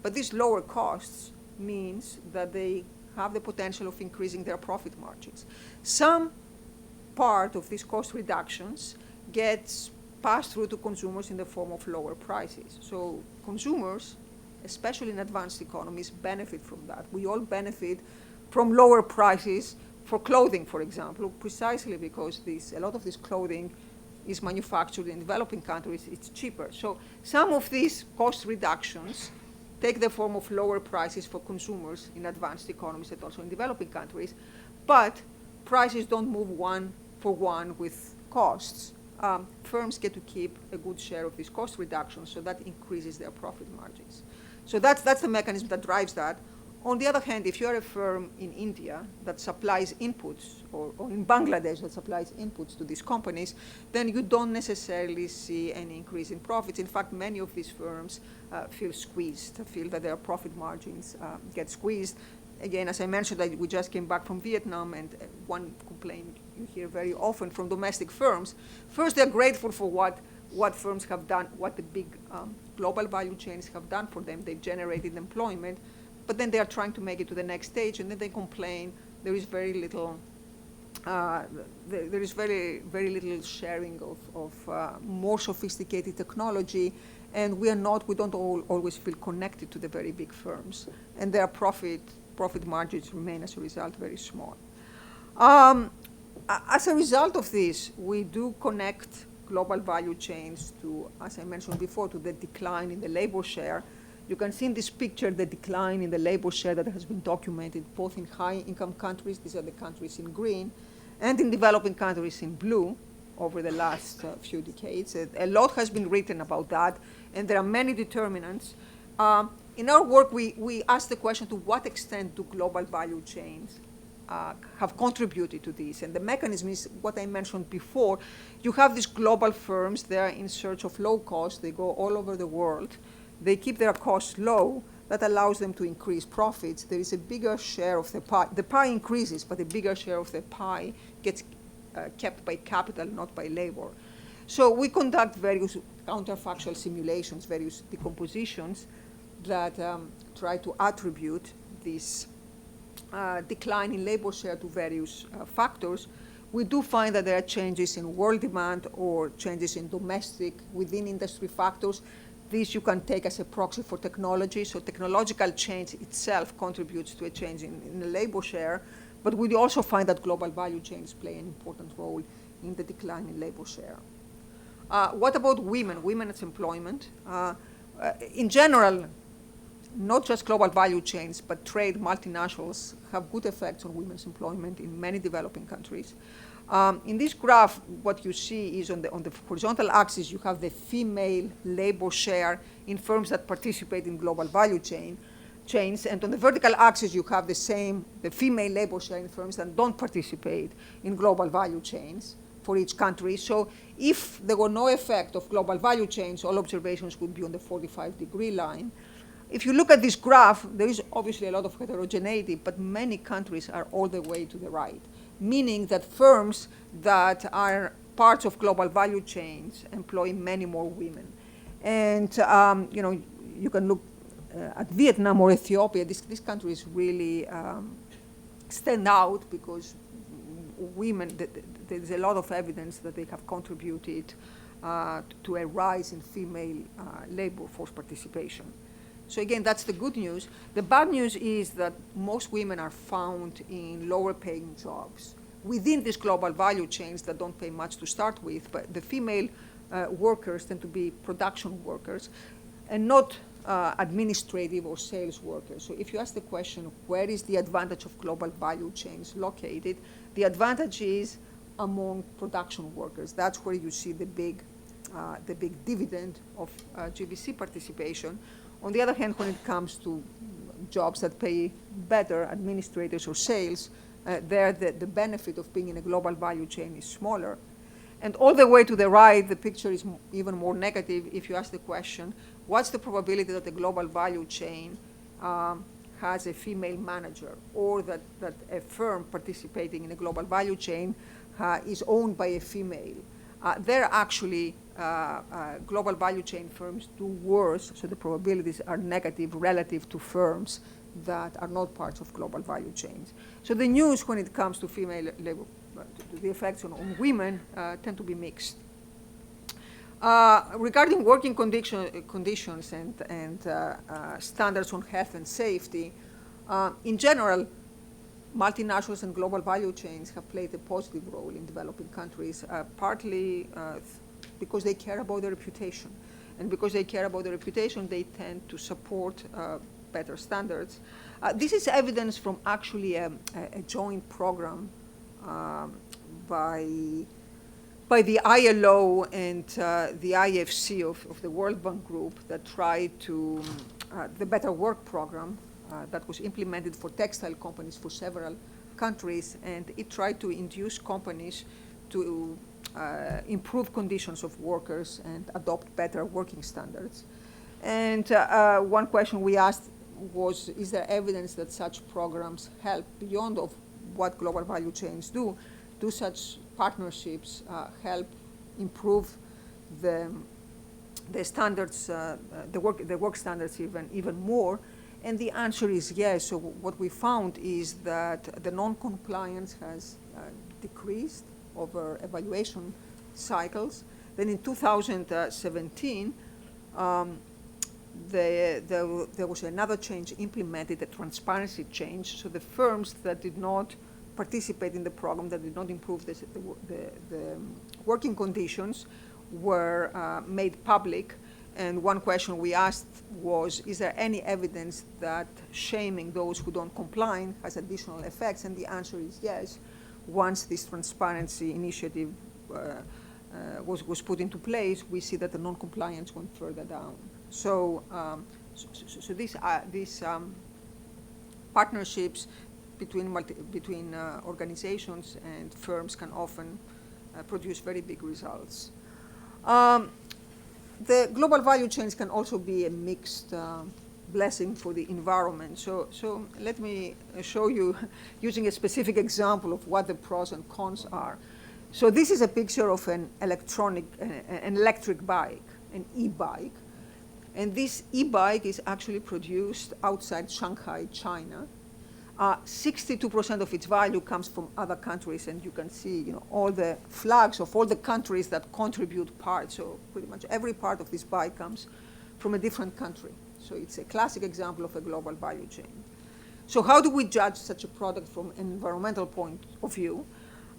[SPEAKER 2] But these lower costs means that they have the potential of increasing their profit margins. Some part of these cost reductions gets passed through to consumers in the form of lower prices. So consumers, especially in advanced economies, benefit from that. We all benefit from lower prices for clothing, for example, precisely because a lot of this clothing is manufactured in developing countries, it's cheaper. So some of these cost reductions take the form of lower prices for consumers in advanced economies and also in developing countries, but prices don't move one for one with costs. Firms get to keep a good share of these cost reductions, so that increases their profit margins. So that's the mechanism that drives that. On the other hand, if you're a firm in India that supplies inputs, or in Bangladesh that supplies inputs to these companies, then you don't necessarily see any increase in profits. In fact, many of these firms feel squeezed, feel that their profit margins get squeezed. Again, as I mentioned, we just came back from Vietnam, and one complaint you hear very often from domestic firms. First, they're grateful for what firms have done, what the big global value chains have done for them. They've generated employment, but then they are trying to make it to the next stage, and then they complain there is very little, there is very little sharing of more sophisticated technology, and we don't always feel connected to the very big firms, and their profit margins remain as a result very small. As a result of this, we do connect global value chains to, as I mentioned before, to the decline in the labor share. You can see in this picture the decline in the labor share that has been documented both in high-income countries, these are the countries in green, and in developing countries in blue over the last few decades. A lot has been written about that, and there are many determinants. In our work, we asked the question, to what extent do global value chains have contributed to this? And the mechanism is what I mentioned before. You have these global firms, they are in search of low cost, they go all over the world, they keep their costs low, that allows them to increase profits. There is a bigger share of the pie. The pie increases, but a bigger share of the pie gets kept by capital, not by labor. So we conduct various counterfactual simulations, various decompositions that try to attribute this decline in labor share to various factors. We do find that there are changes in world demand or changes in domestic within industry factors. This you can take as a proxy for technology. So technological change itself contributes to a change in the labor share. But we also find that global value chains play an important role in the decline in labor share. What about women? Women's employment. In general, not just global value chains, but trade multinationals have good effects on women's employment in many developing countries. In this graph, what you see is on the horizontal axis, you have the female labor share in firms that participate in global value chains, and on the vertical axis, you have the female labor share in firms that don't participate in global value chains for each country. So if there were no effect of global value chains, all observations would be on the 45-degree line. If you look at this graph, there is obviously a lot of heterogeneity, but many countries are all the way to the right, meaning that firms that are parts of global value chains employ many more women. And you can look at Vietnam or Ethiopia. These countries really stand out because women, there's a lot of evidence that they have contributed to a rise in female labor force participation. So again, that's the good news. The bad news is that most women are found in lower paying jobs within these global value chains that don't pay much to start with, but the female workers tend to be production workers and not administrative or sales workers. So if you ask the question, where is the advantage of global value chains located? The advantage is among production workers. That's where you see the big dividend of GVC participation. On the other hand, when it comes to jobs that pay better, administrators or sales, there the benefit of being in a global value chain is smaller. And all the way to the right, the picture is even more negative if you ask the question, what's the probability that the global value chain has a female manager, or that a firm participating in a global value chain is owned by a female? There actually, global value chain firms do worse, so the probabilities are negative relative to firms that are not parts of global value chains. So the news when it comes to female labor, the effects on women tend to be mixed. Regarding working conditions and standards on health and safety, in general, multinationals and global value chains have played a positive role in developing countries, partly because they care about their reputation. And because they care about their reputation, they tend to support better standards. This is evidence from actually a joint program by the ILO and the IFC of the World Bank Group that tried to, the Better Work program that was implemented for textile companies for several countries, and it tried to induce companies to improve conditions of workers and adopt better working standards. And one question we asked was, is there evidence that such programs help beyond of what global value chains do? Do such partnerships help improve the standards, the work standards even more? And the answer is yes. So what we found is that the non-compliance has decreased over evaluation cycles. Then in 2017, there was another change implemented, a transparency change. So the firms that did not participate in the program, that did not improve the working conditions, were made public. And one question we asked was, is there any evidence that shaming those who don't comply has additional effects? And the answer is yes. Once this transparency initiative was put into place, we see that the non-compliance went further down. So, these partnerships between organizations and firms can often produce very big results. The global value chains can also be a mixed blessing for the environment. So let me show you using a specific example of what the pros and cons are. So this is a picture of an electric bike, an e-bike. And this e-bike is actually produced outside Shanghai, China. 62% of its value comes from other countries, and you can see, all the flags of all the countries that contribute parts. So pretty much every part of this bike comes from a different country. So it's a classic example of a global value chain. So how do we judge such a product from an environmental point of view?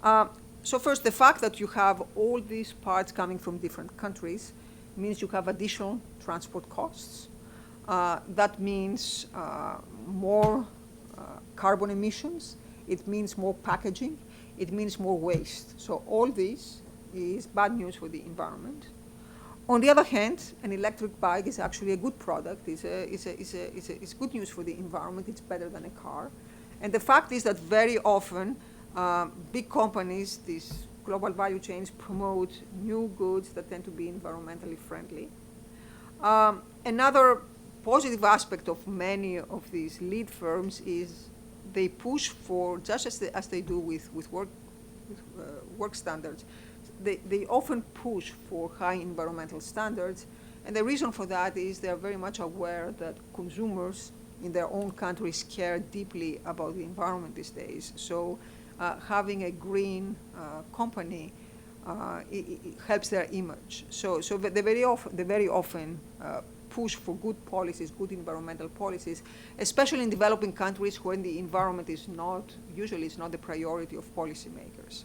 [SPEAKER 2] So first, the fact that you have all these parts coming from different countries means you have additional transport costs. That means more carbon emissions, it means more packaging, it means more waste. So all this is bad news for the environment. On the other hand, an electric bike is actually a good product. It's good news for the environment. It's better than a car. And the fact is that very often big companies, these global value chains, promote new goods that tend to be environmentally friendly. Another positive aspect of many of these lead firms is they push for, just as they do with work standards, they often push for high environmental standards. And the reason for that is they're very much aware that consumers in their own countries care deeply about the environment these days. So having a green company it helps their image. So they very often push for good policies, good environmental policies, especially in developing countries when the environment is usually not the priority of policymakers.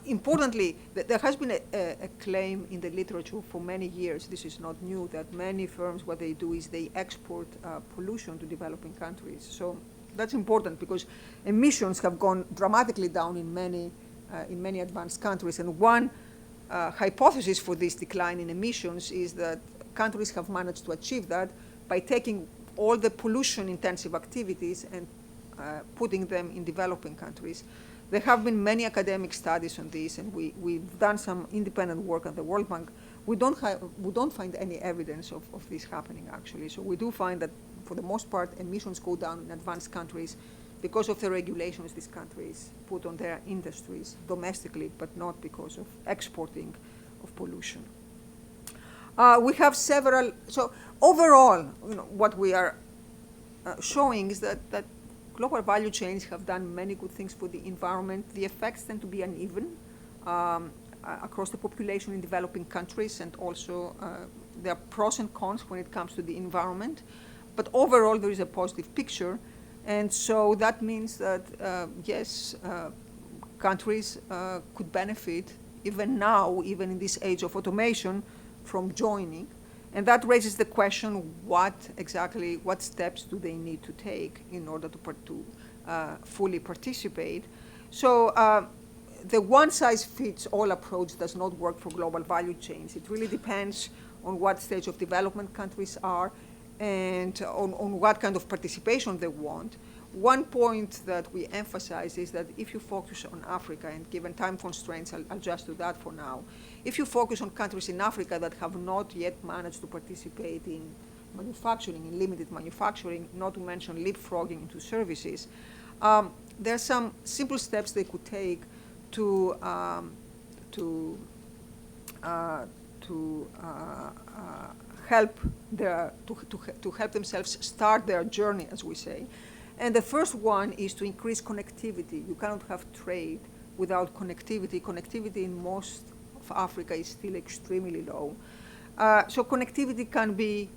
[SPEAKER 2] Importantly, there has been a claim in the literature for many years, this is not new, that many firms, what they do is they export pollution to developing countries. So that's important because emissions have gone dramatically down in many advanced countries. And one hypothesis for this decline in emissions is that countries have managed to achieve that by taking all the pollution-intensive activities and putting them in developing countries. There have been many academic studies on this, and we've done some independent work at the World Bank. We don't find any evidence of this happening, actually. So we do find that, for the most part, emissions go down in advanced countries because of the regulations these countries put on their industries domestically, but not because of exporting of pollution. We have several, so overall, what we are showing is that global value chains have done many good things for the environment. The effects tend to be uneven across the population in developing countries, and also there are pros and cons when it comes to the environment. But overall, there is a positive picture. And so that means that, yes, countries could benefit, even now, even in this age of automation, from joining. And that raises the question, what steps do they need to take in order to fully participate? So the one-size-fits-all approach does not work for global value chains. It really depends on what stage of development countries are and on what kind of participation they want. One point that we emphasize is that if you focus on Africa, and given time constraints, I'll just do that for now. If you focus on countries in Africa that have not yet managed to participate in manufacturing, in limited manufacturing, not to mention leapfrogging into services, there are some simple steps they could take to help themselves start their journey, as we say. And the first one is to increase connectivity. You cannot have trade without connectivity. Connectivity in most of Africa is still extremely low. So connectivity can be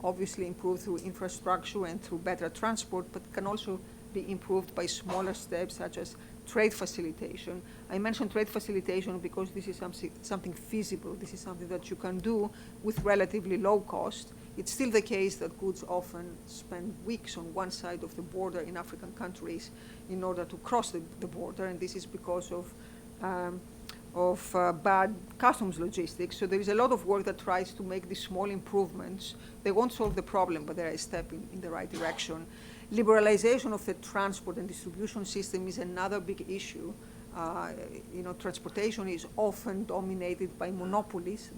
[SPEAKER 2] obviously improved through infrastructure and through better transport, but can also be improved by smaller steps such as trade facilitation. I mentioned trade facilitation because this is something feasible. This is something that you can do with relatively low cost. It's still the case that goods often spend weeks on one side of the border in African countries in order to cross the border, and this is because of bad customs logistics. So there is a lot of work that tries to make these small improvements. They won't solve the problem, but they're a step in the right direction. Liberalization of the transport and distribution system is another big issue. Transportation is often dominated by monopolies,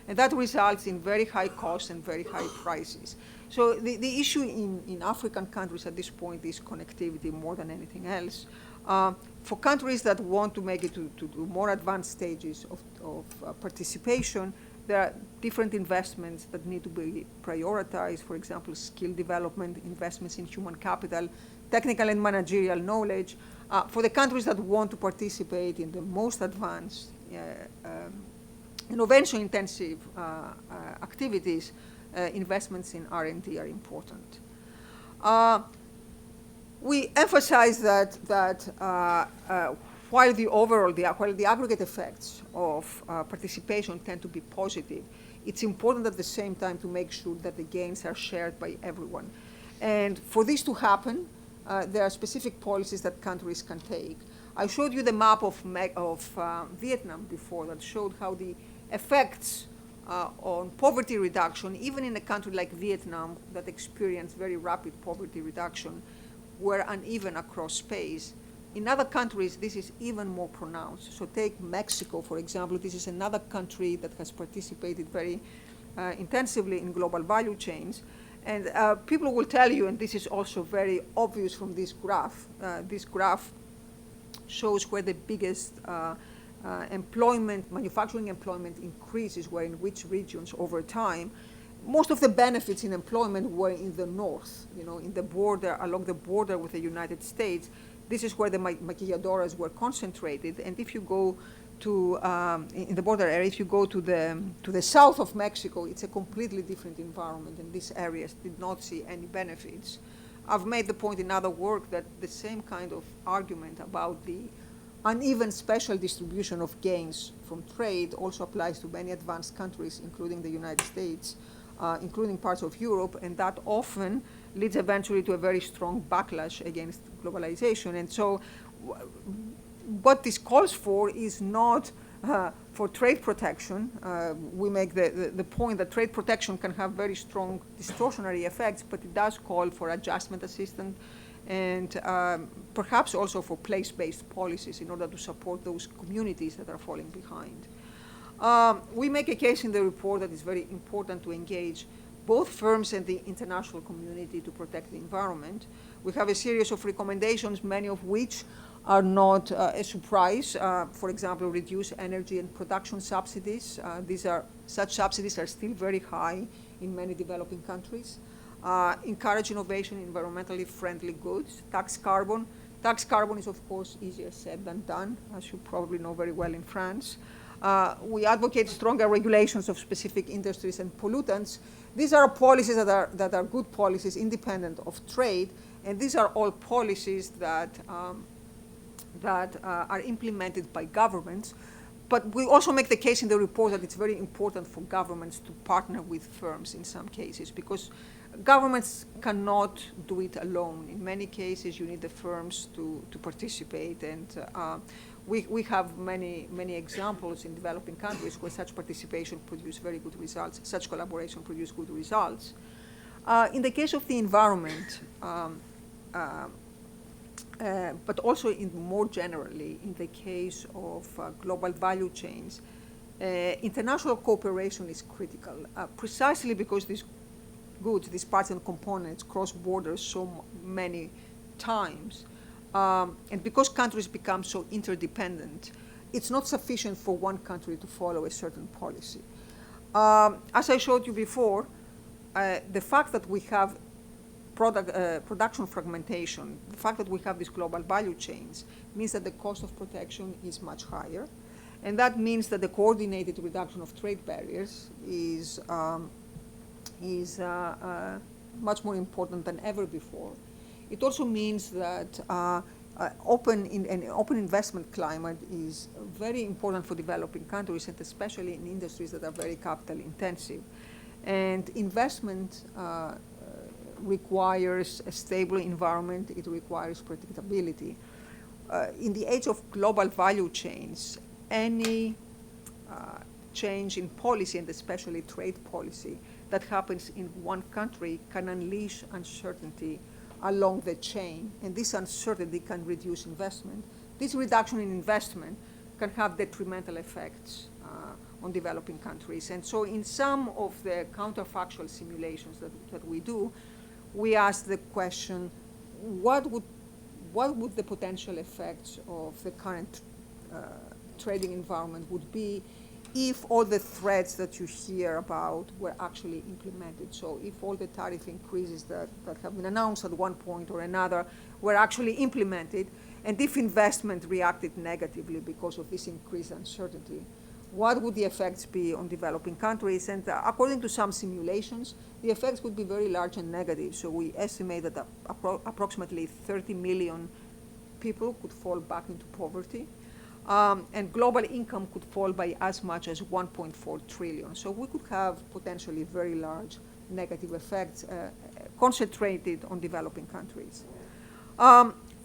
[SPEAKER 2] and that results in very high costs and very high prices. So the issue in African countries at this point is connectivity more than anything else. For countries that want to make it to more advanced stages of participation, there are different investments that need to be prioritized. For example, skill development, investments in human capital, technical and managerial knowledge. For the countries that want to participate in the most advanced, innovation-intensive activities, investments in R&D are important. We emphasize that while the aggregate effects of participation tend to be positive, it's important at the same time to make sure that the gains are shared by everyone. And for this to happen, there are specific policies that countries can take. I showed you the map of Vietnam before that showed how the effects on poverty reduction, even in a country like Vietnam that experienced very rapid poverty reduction, were uneven across space. In other countries, this is even more pronounced. So take Mexico, for example. This is another country that has participated very intensively in global value chains. And people will tell you, and this is also very obvious from this graph shows where the biggest manufacturing employment increases were in which regions over time. Most of the benefits in employment were in the north, in the border, along the border with the United States. This is where the maquiladoras were concentrated. And if you go to, in the border area, if you go to the south of Mexico, it's a completely different environment, and these areas did not see any benefits. I've made the point in other work that the same kind of argument about the uneven special distribution of gains from trade also applies to many advanced countries, including the United States, including parts of Europe, and that often leads eventually to a very strong backlash against globalization. And so what this calls for is not for trade protection. We make the point that trade protection can have very strong distortionary effects, but it does call for adjustment assistance and perhaps also for place-based policies in order to support those communities that are falling behind. We make a case in the report that it's very important to engage both firms and the international community to protect the environment. We have a series of recommendations, many of which are not a surprise. For example, reduce energy and production subsidies. Such subsidies are still very high in many developing countries. Encourage innovation in environmentally friendly goods. Tax carbon. Tax carbon is, of course, easier said than done, as you probably know very well in France. We advocate stronger regulations of specific industries and pollutants. These are policies that are good policies, independent of trade, and these are all policies that are implemented by governments. But we also make the case in the report that it's very important for governments to partner with firms in some cases, because governments cannot do it alone. In many cases, you need the firms to participate, and we have many examples in developing countries where such participation produce very good results, such collaboration produce good results. In the case of the environment, but also more generally in the case of global value chains, international cooperation is critical, precisely because these goods, these parts and components cross borders so many times. And because countries become so interdependent, it's not sufficient for one country to follow a certain policy. As I showed you before, the fact that we have production fragmentation, the fact that we have these global value chains, means that the cost of protection is much higher. And that means that the coordinated reduction of trade barriers is much more important than ever before. It also means that an open investment climate is very important for developing countries, and especially in industries that are very capital intensive. And investment requires a stable environment. It requires predictability. In the age of global value chains, any change in policy, and especially trade policy, that happens in one country can unleash uncertainty along the chain, and this uncertainty can reduce investment. This reduction in investment can have detrimental effects on developing countries. And so in some of the counterfactual simulations that we do, we ask the question, what would the potential effects of the current trading environment would be if all the threats that you hear about were actually implemented? So if all the tariff increases that have been announced at one point or another were actually implemented, and if investment reacted negatively because of this increased uncertainty, what would the effects be on developing countries? And according to some simulations, the effects would be very large and negative. So we estimate that approximately 30 million people could fall back into poverty. And global income could fall by as much as 1.4 trillion. So we could have potentially very large negative effects concentrated on developing countries.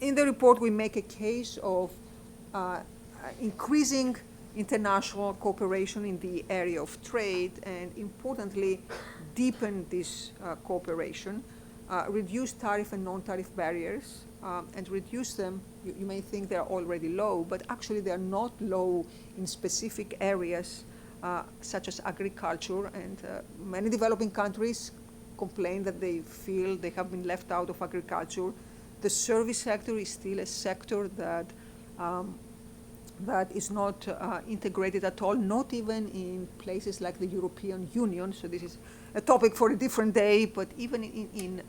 [SPEAKER 2] In the report, we make a case of increasing international cooperation in the area of trade, and importantly, deepen this cooperation, reduce tariff and non-tariff barriers, and reduce them. You may think they're already low, but actually they're not low in specific areas such as agriculture, and many developing countries complain that they feel they have been left out of agriculture. The service sector is still a sector that is not integrated at all, not even in places like the European Union. So this is a topic for a different day, but even in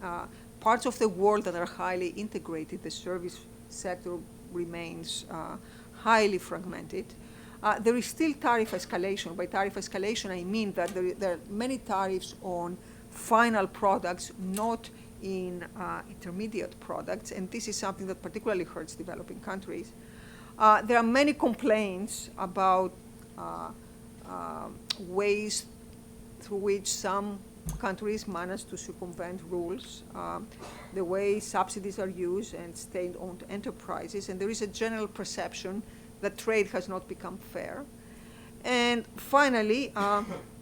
[SPEAKER 2] parts of the world that are highly integrated, the service sector remains highly fragmented. There is still tariff escalation. By tariff escalation, I mean that there are many tariffs on final products, not in intermediate products, and this is something that particularly hurts developing countries. There are many complaints about ways through which some countries manage to circumvent rules, the way subsidies are used and state-owned enterprises, and there is a general perception that trade has not become fair. And finally,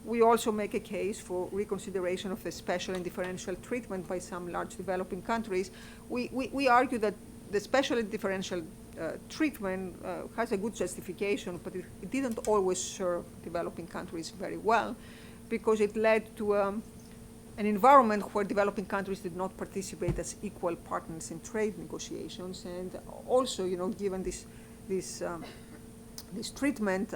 [SPEAKER 2] we also make a case for reconsideration of the special and differential treatment by some large developing countries. We argue that the special and differential treatment has a good justification, but it didn't always serve developing countries very well, because it led to an environment where developing countries did not participate as equal partners in trade negotiations. And also, given this treatment,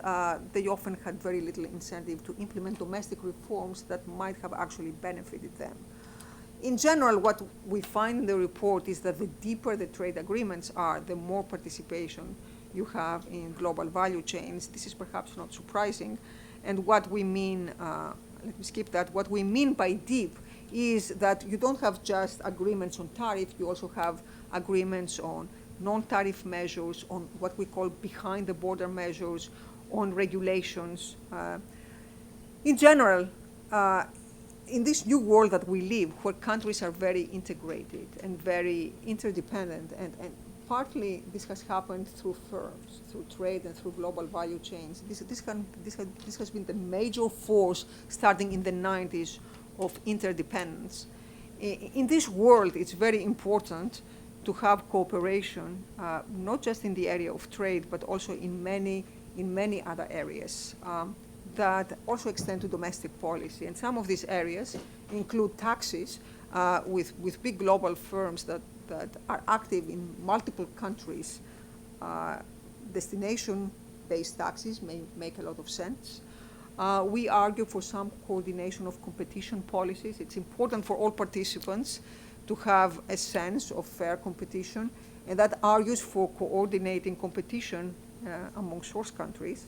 [SPEAKER 2] they often had very little incentive to implement domestic reforms that might have actually benefited them. In general, what we find in the report is that the deeper the trade agreements are, the more participation you have in global value chains. This is perhaps not surprising. And what we mean, let me skip that, what we mean by deep is that you don't have just agreements on tariff, you also have agreements on non-tariff measures, on what we call behind-the-border measures, on regulations. In general, in this new world that we live, where countries are very integrated and very interdependent, and partly this has happened through firms, through trade and through global value chains. This has been the major force starting in the 90s of interdependence. In this world, it's very important to have cooperation, not just in the area of trade, but also in many other areas that also extend to domestic policy. And some of these areas include taxes with big global firms that are active in multiple countries. Destination-based taxes may make a lot of sense. We argue for some coordination of competition policies. It's important for all participants to have a sense of fair competition, and that argues for coordinating competition among source countries.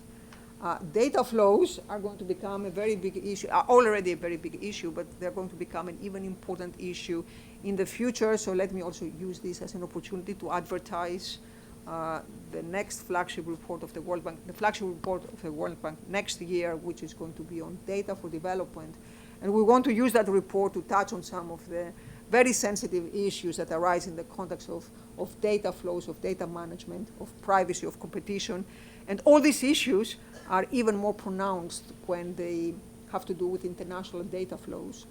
[SPEAKER 2] Data flows are going to become a very big issue, are already a very big issue, but they're going to become an even important issue in the future. So let me also use this as an opportunity to advertise the next flagship report of the World Bank, the flagship report of the World Bank next year, which is going to be on data for development. And we want to use that report to touch on some of the very sensitive issues that arise in the context of data flows, of data management, of privacy, of competition. And all these issues are even more pronounced when they have to do with international data flows.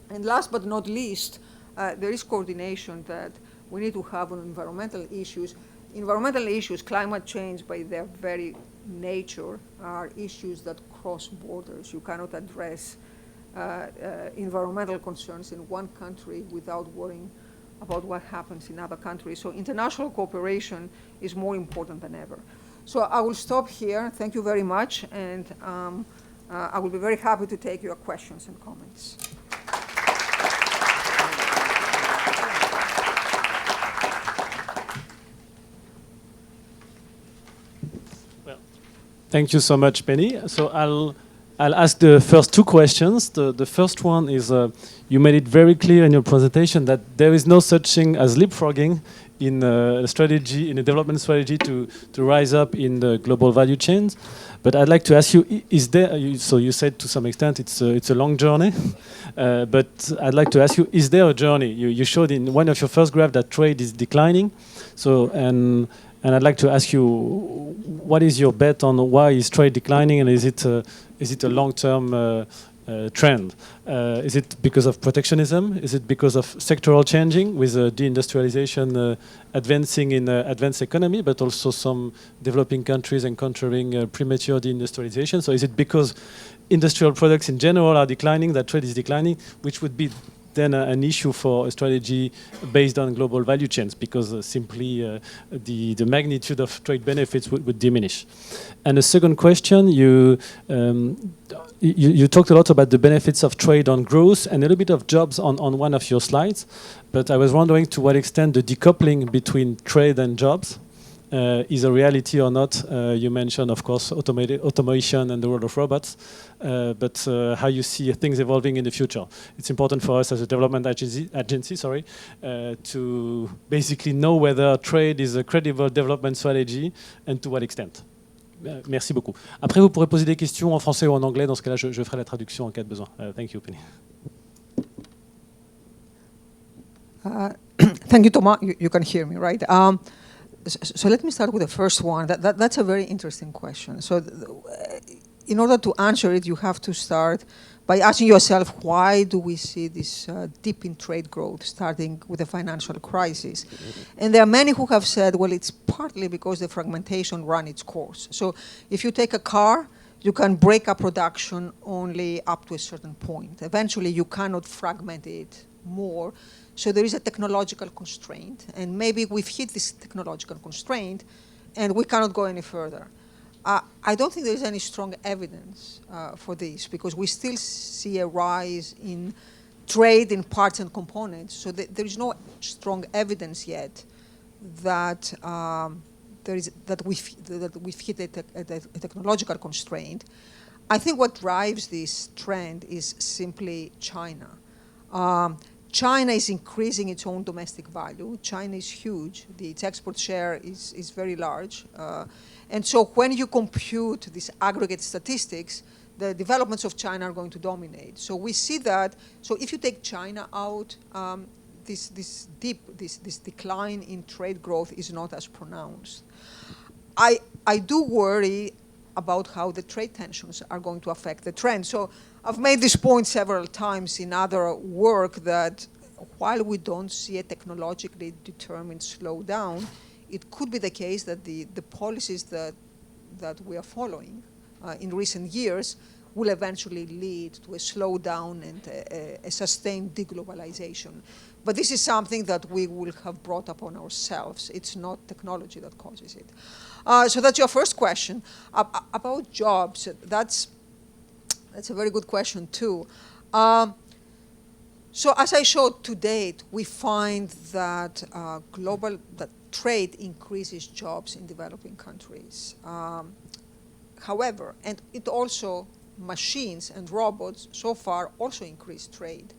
[SPEAKER 2] And last but not least, there is coordination that we need to have on environmental issues. Environmental issues, climate change by their very nature, are issues that cross borders. You cannot address environmental concerns in one country without worrying about what happens in other countries. So international cooperation is more important than ever. So I will stop here. Thank you very much. And I will be very happy to take your questions and comments.
[SPEAKER 1] Well, thank you so much, Penny. So I'll ask the first two questions. The first one is, you made it very clear in your presentation that there is no such thing as leapfrogging in a strategy, in a development strategy to rise up in the global value chains. But I'd like to ask you, is there, so you said to some extent it's a long journey, but I'd like to ask you, is there a journey? You showed in one of your first graphs that trade is declining. So, and I'd like to ask you, what is your bet on why is trade declining, and is it a long-term trend? Is it because of protectionism? Is it because of sectoral changing with deindustrialization advancing in advanced economy, but also some developing countries encountering premature deindustrialization? So is it because industrial products in general are declining, that trade is declining, which would be then an issue for a strategy based on global value chains, because simply the magnitude of trade benefits would diminish. And the second question, you talked a lot about the benefits of trade on growth and a little bit of jobs on one of your slides, but I was wondering to what extent the decoupling between trade and jobs is a reality or not. You mentioned, of course, automation and the world of robots, but how you see things evolving in the future. It's important for us as a development agency, to basically know whether trade is a credible development strategy and to what extent. Merci beaucoup. Après, vous pourrez poser des questions en français ou en anglais. Dans ce cas-là, je ferai la traduction en cas de besoin. Thank you, Penny.
[SPEAKER 2] Thank you, Thomas. You can hear me, right? So let me start with the first one. That's a very interesting question. So in order to answer it, you have to start by asking yourself, why do we see this dip in trade growth starting with the financial crisis? And there are many who have said, well, it's partly because the fragmentation ran its course. So if you take a car, you can break up production only up to a certain point. Eventually, you cannot fragment it more. So there is a technological constraint, and maybe we've hit this technological constraint, and we cannot go any further. I don't think there is any strong evidence for this, because we still see a rise in trade in parts and components. So there is no strong evidence yet that we've hit a technological constraint. I think what drives this trend is simply China. China is increasing its own domestic value. China is huge. Its export share is very large. And so when you compute these aggregate statistics, the developments of China are going to dominate. So we see that. So if you take China out, this decline in trade growth is not as pronounced. I do worry about how the trade tensions are going to affect the trend. So I've made this point several times in other work that while we don't see a technologically determined slowdown, it could be the case that the policies that we are following in recent years will eventually lead to a slowdown and a sustained deglobalization. But this is something that we will have brought upon ourselves. It's not technology that causes it. So that's your first question. About jobs, that's a very good question too. So as I showed to date, we find that that trade increases jobs in developing countries. However, and it also, machines and robots so far also increase trade.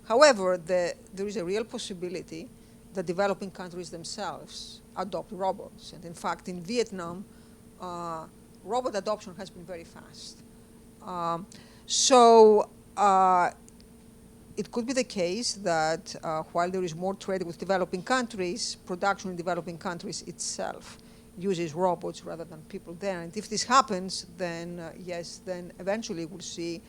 [SPEAKER 2] However, there is a real possibility that developing countries themselves adopt robots. And in fact, in Vietnam, robot adoption has been very fast. It could be the case that while there is more trade with developing countries, production in developing countries itself uses robots rather than people there. And if this happens, then yes, then eventually we'll see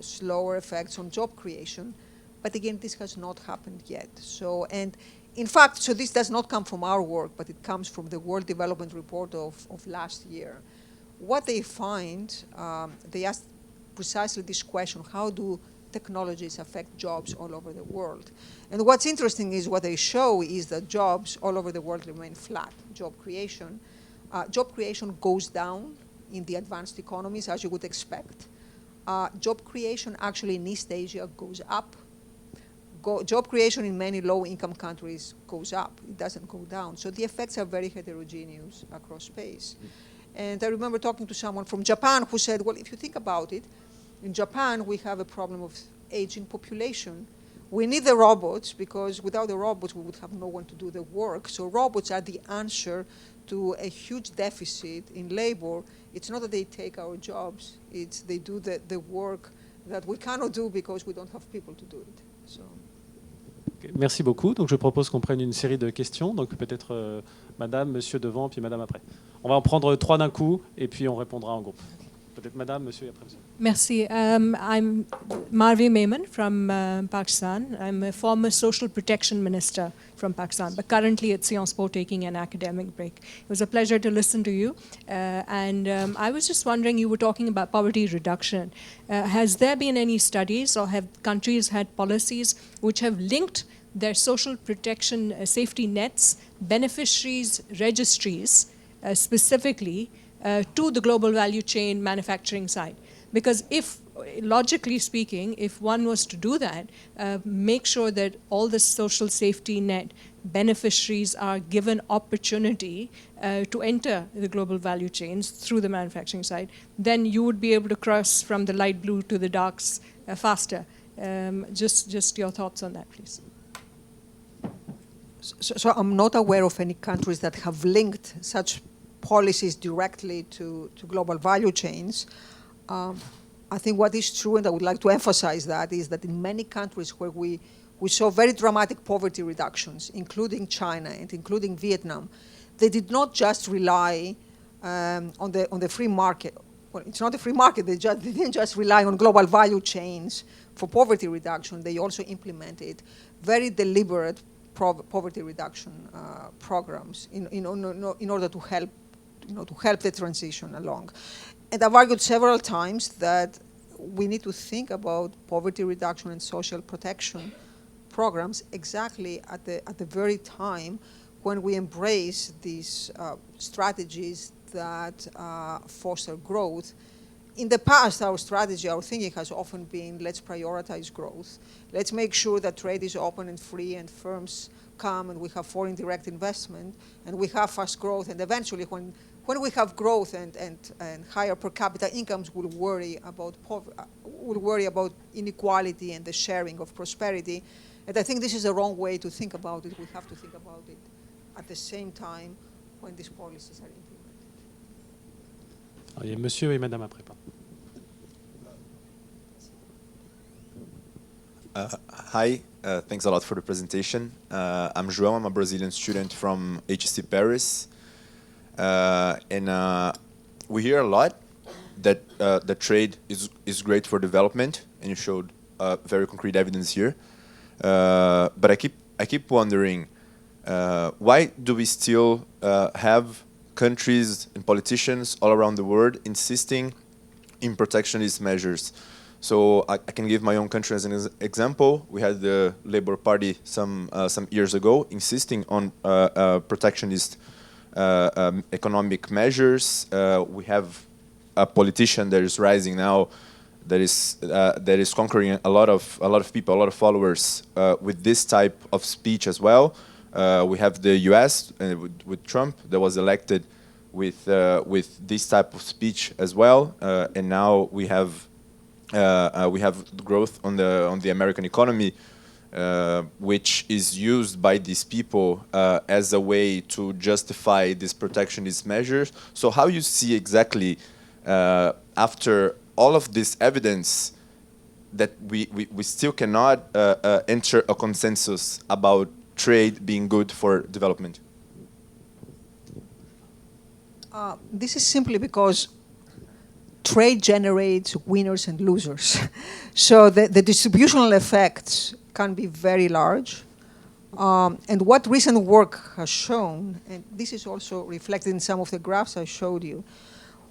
[SPEAKER 2] slower effects on job creation. But again, this has not happened yet. So, and in fact, so this does not come from our work, but it comes from the World Development Report of last year. What they find, they asked precisely this question: how do technologies affect jobs all over the world? And what's interesting is what they show is that jobs all over the world remain flat. Job creation goes down in the advanced economies, as you would expect. Job creation actually in East Asia goes up. Job creation in many low-income countries goes up. It doesn't go down. So the effects are very heterogeneous across space. And I remember talking to someone from Japan who said, well, if you think about it, in Japan, we have a problem of aging population. We need the robots, because without the robots, we would have no one to do the work. So robots are the answer to a huge deficit in labor. It's not that they take our jobs. It's they do the work that we cannot do because we don't have people to do it. So.
[SPEAKER 1] Okay, merci beaucoup. Donc je propose qu'on prenne une série de questions. Donc peut-être madame, monsieur devant, puis madame après. On va en prendre 3 d'un coup, et puis on répondra en groupe. Peut-être madame, monsieur, et après monsieur.
[SPEAKER 3] Merci. I'm Marvi Mehman from Pakistan. I'm a former social protection minister from Pakistan, but currently at Sciences Po taking an academic break. It was a pleasure to listen to you. And I was just wondering, you were talking about poverty reduction. Has there been any studies, or have countries had policies which have linked their social protection safety nets, beneficiaries, registries, specifically, to the global value chain manufacturing side? Because if, logically speaking, if one was to do that, make sure that all the social safety net beneficiaries are given opportunity to enter the global value chains through the manufacturing side, then you would be able to cross from the light blue to the darks faster. Just your thoughts on that, please.
[SPEAKER 2] So I'm not aware of any countries that have linked such policies directly to global value chains. I think what is true, and I would like to emphasize that, is that in many countries where we we saw very dramatic poverty reductions, including China and including Vietnam. They did not just rely on the free market. Well, it's not a free market. They didn't just rely on global value chains for poverty reduction. They also implemented very deliberate poverty reduction programs in order to help, to help the transition along. And I've argued several times that we need to think about poverty reduction and social protection programs exactly at the very time when we embrace these strategies that foster growth. In the past, our strategy, our thinking has often been, let's prioritize growth. Let's make sure that trade is open and free and firms come and we have foreign direct investment and we have fast growth. And eventually, when we have growth and higher per capita incomes, we'll worry about inequality and the sharing of prosperity. And I think this is the wrong way to think about it. We have to think about it at the same time when these policies are implemented.
[SPEAKER 1] Il y a monsieur et madame après.
[SPEAKER 4] Hi, thanks a lot for the presentation. I'm João, I'm a Brazilian student from HEC Paris. And we hear a lot that that trade is great for development, and you showed very concrete evidence here. But I keep wondering, why do we still have countries and politicians all around the world insisting in protectionist measures? So I can give my own country as an example. We had the Labour Party some years ago insisting on protectionist economic measures. We have a politician that is rising now, that is conquering a lot of people, a lot of followers with this type of speech as well. We have the U.S. With Trump that was elected with this type of speech as well, and now we have growth on the American economy, which is used by these people as a way to justify these protectionist measures. So how you see exactly after all of this evidence that we still cannot enter a consensus about trade being good for development?
[SPEAKER 2] This is simply because trade generates winners and losers. So the distributional effects can be very large. And what recent work has shown, and this is also reflected in some of the graphs I showed you,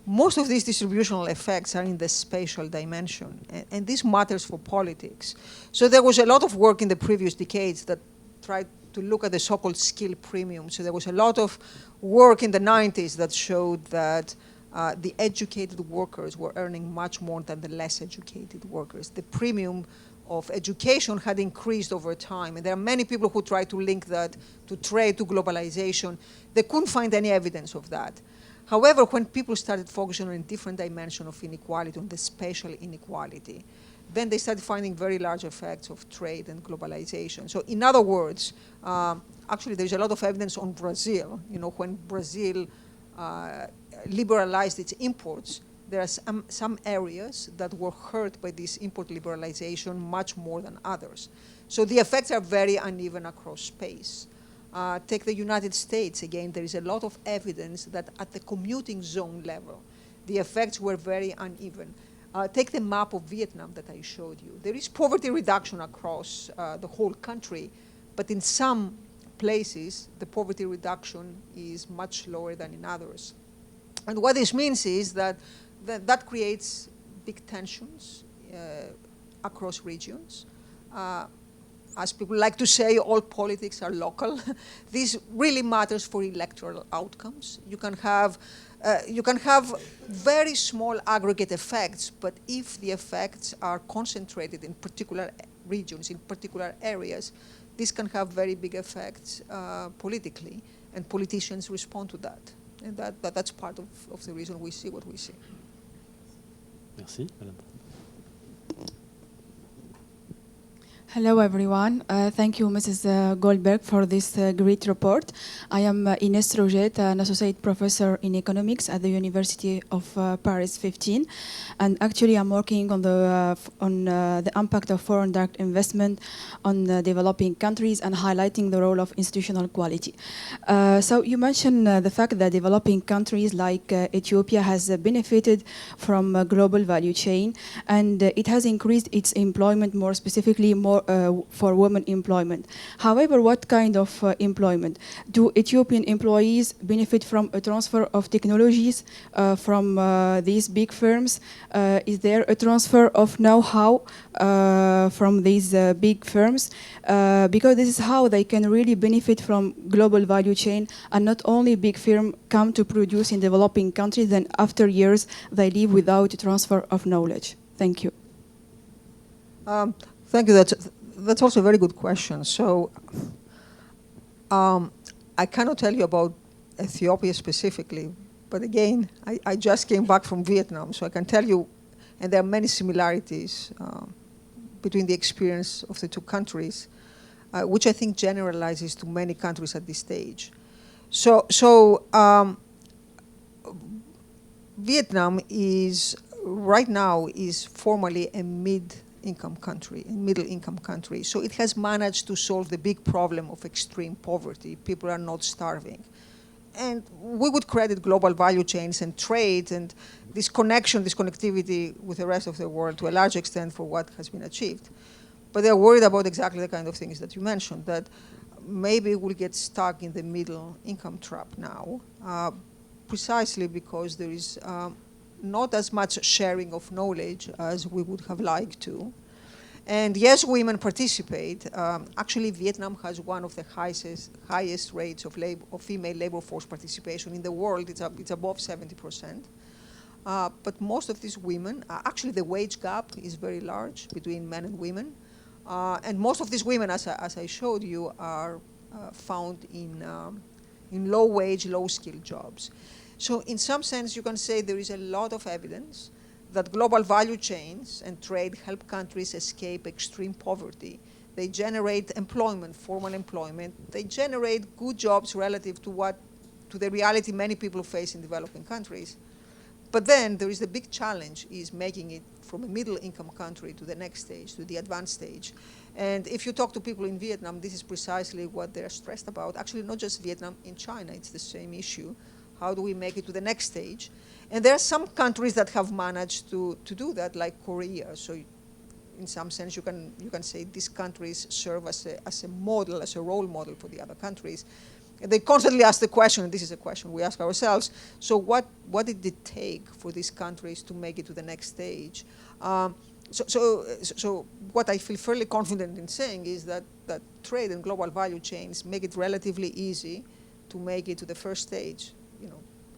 [SPEAKER 2] most of these distributional effects are in the spatial dimension, and this matters for politics. So there was a lot of work in the previous decades that tried to look at the so-called skill premium. So there was a lot of work in the 90s that showed that the educated workers were earning much more than the less educated workers. The premium of education had increased over time, and there are many people who try to link that to trade, to globalization. They couldn't find any evidence of that. However, when people started focusing on a different dimension of inequality, on the spatial inequality, then they started finding very large effects of trade and globalization. So in other words, actually there's a lot of evidence on Brazil. You know, when Brazil liberalized its imports, there are some areas that were hurt by this import liberalization much more than others. So the effects are very uneven across space. Take the United States, again, there is a lot of evidence that at the commuting zone level, the effects were very uneven. Take the map of Vietnam that I showed you. There is poverty reduction across the whole country, but in some places, the poverty reduction is much lower than in others. And what this means is that that creates big tensions across regions. As people like to say, all politics are local. This really matters for electoral outcomes. You can have very small aggregate effects, but if the effects are concentrated in particular regions, in particular areas, this can have very big effects politically, and politicians respond to that. And that's part of the reason we see what we see.
[SPEAKER 1] Merci, Madame.
[SPEAKER 5] Hello, everyone. Thank you, Mrs. Goldberg, for this great report. I am Ines Roget, an associate professor in economics at the University of Paris 15, and actually I'm working on the impact of foreign direct investment on developing countries and highlighting the role of institutional quality. So you mentioned the fact that developing countries like Ethiopia has benefited from a global value chain, and it has increased its employment, more specifically for women employment. However, what kind of employment? Do Ethiopian employees benefit from a transfer of technologies from these big firms? Is there a transfer of know-how from these big firms? Because this is how they can really benefit from global value chain, and not only big firms come to produce in developing countries, then after years they leave without a transfer of knowledge. Thank you.
[SPEAKER 2] Thank you. That's also a very good question. So I cannot tell you about Ethiopia specifically, but again, I just came back from Vietnam, so I can tell you, and there are many similarities between the experience of the two countries, which I think generalizes to many countries at this stage. So Vietnam is right now formally a middle-income country. So it has managed to solve the big problem of extreme poverty. People are not starving. And we would credit global value chains and trade and this connectivity with the rest of the world to a large extent for what has been achieved. But they're worried about exactly the kind of things that you mentioned, that maybe we'll get stuck in the middle income trap now, precisely because there is not as much sharing of knowledge as we would have liked to. And yes, women participate. Actually, Vietnam has one of the highest rates of female labor force participation in the world. It's above 70%. But most of these women, actually the wage gap is very large between men and women. And most of these women, as I showed you, are found in low-wage, low-skilled jobs. So in some sense, you can say there is a lot of evidence that global value chains and trade help countries escape extreme poverty. They generate employment, formal employment. They generate good jobs relative to the reality many people face in developing countries. But then there is the big challenge, is making it from a middle-income country to the next stage, to the advanced stage. And if you talk to people in Vietnam, this is precisely what they're stressed about. Actually, not just Vietnam, in China, it's the same issue. How do we make it to the next stage? And there are some countries that have managed to do that, like Korea. So in some sense, you can say these countries serve as a model, as a role model for the other countries. And they constantly ask the question, and this is a question we ask ourselves, so what did it take for these countries to make it to the next stage? So what I feel fairly confident in saying is that trade and global value chains make it relatively easy to make it to the first stage,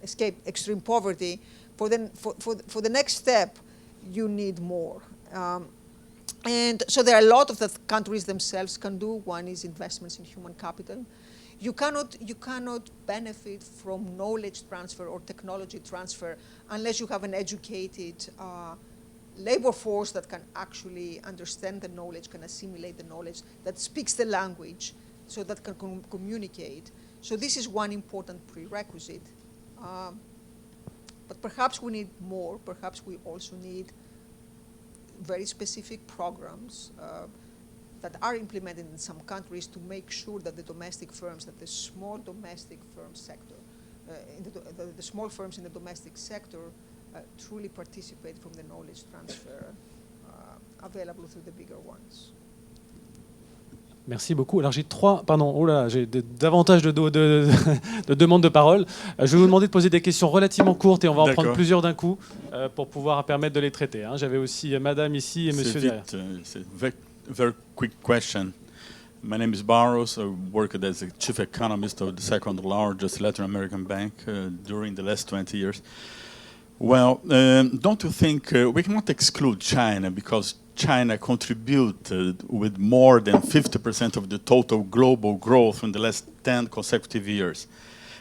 [SPEAKER 2] escape extreme poverty. For the next step, you need more. And so there are a lot of the countries themselves can do. One is investments in human capital. You cannot benefit from knowledge transfer or technology transfer unless you have an educated labor force that can actually understand the knowledge, can assimilate the knowledge, that speaks the language, so that can communicate. So this is one important prerequisite. But perhaps we need more. Perhaps we also need very specific programs that are implemented in some countries to make sure that the domestic firms, that the small domestic firm sector, the small firms in the domestic sector truly participate from the knowledge transfer available through the bigger ones.
[SPEAKER 1] Merci beaucoup. Alors j'ai davantage de demandes de parole. Je vais vous demander de poser des questions relativement courtes et on va en prendre plusieurs d'un coup pour pouvoir permettre de les traiter. J'avais aussi Madame ici et Monsieur derrière.
[SPEAKER 6] C'est very quick question. My name is Barros. I worked as a chief economist of the second largest Latin American bank during the last 20 years. Well, don't you think we cannot exclude China, because China contributed with more than 50% of the total global growth in the last 10 consecutive years.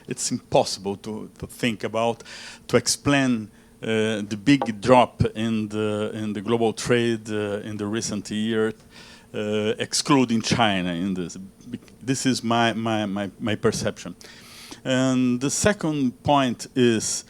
[SPEAKER 6] It's impossible to think about, to explain the big drop in the global trade in the recent year. excluding China in this. This is my perception. And the second point is,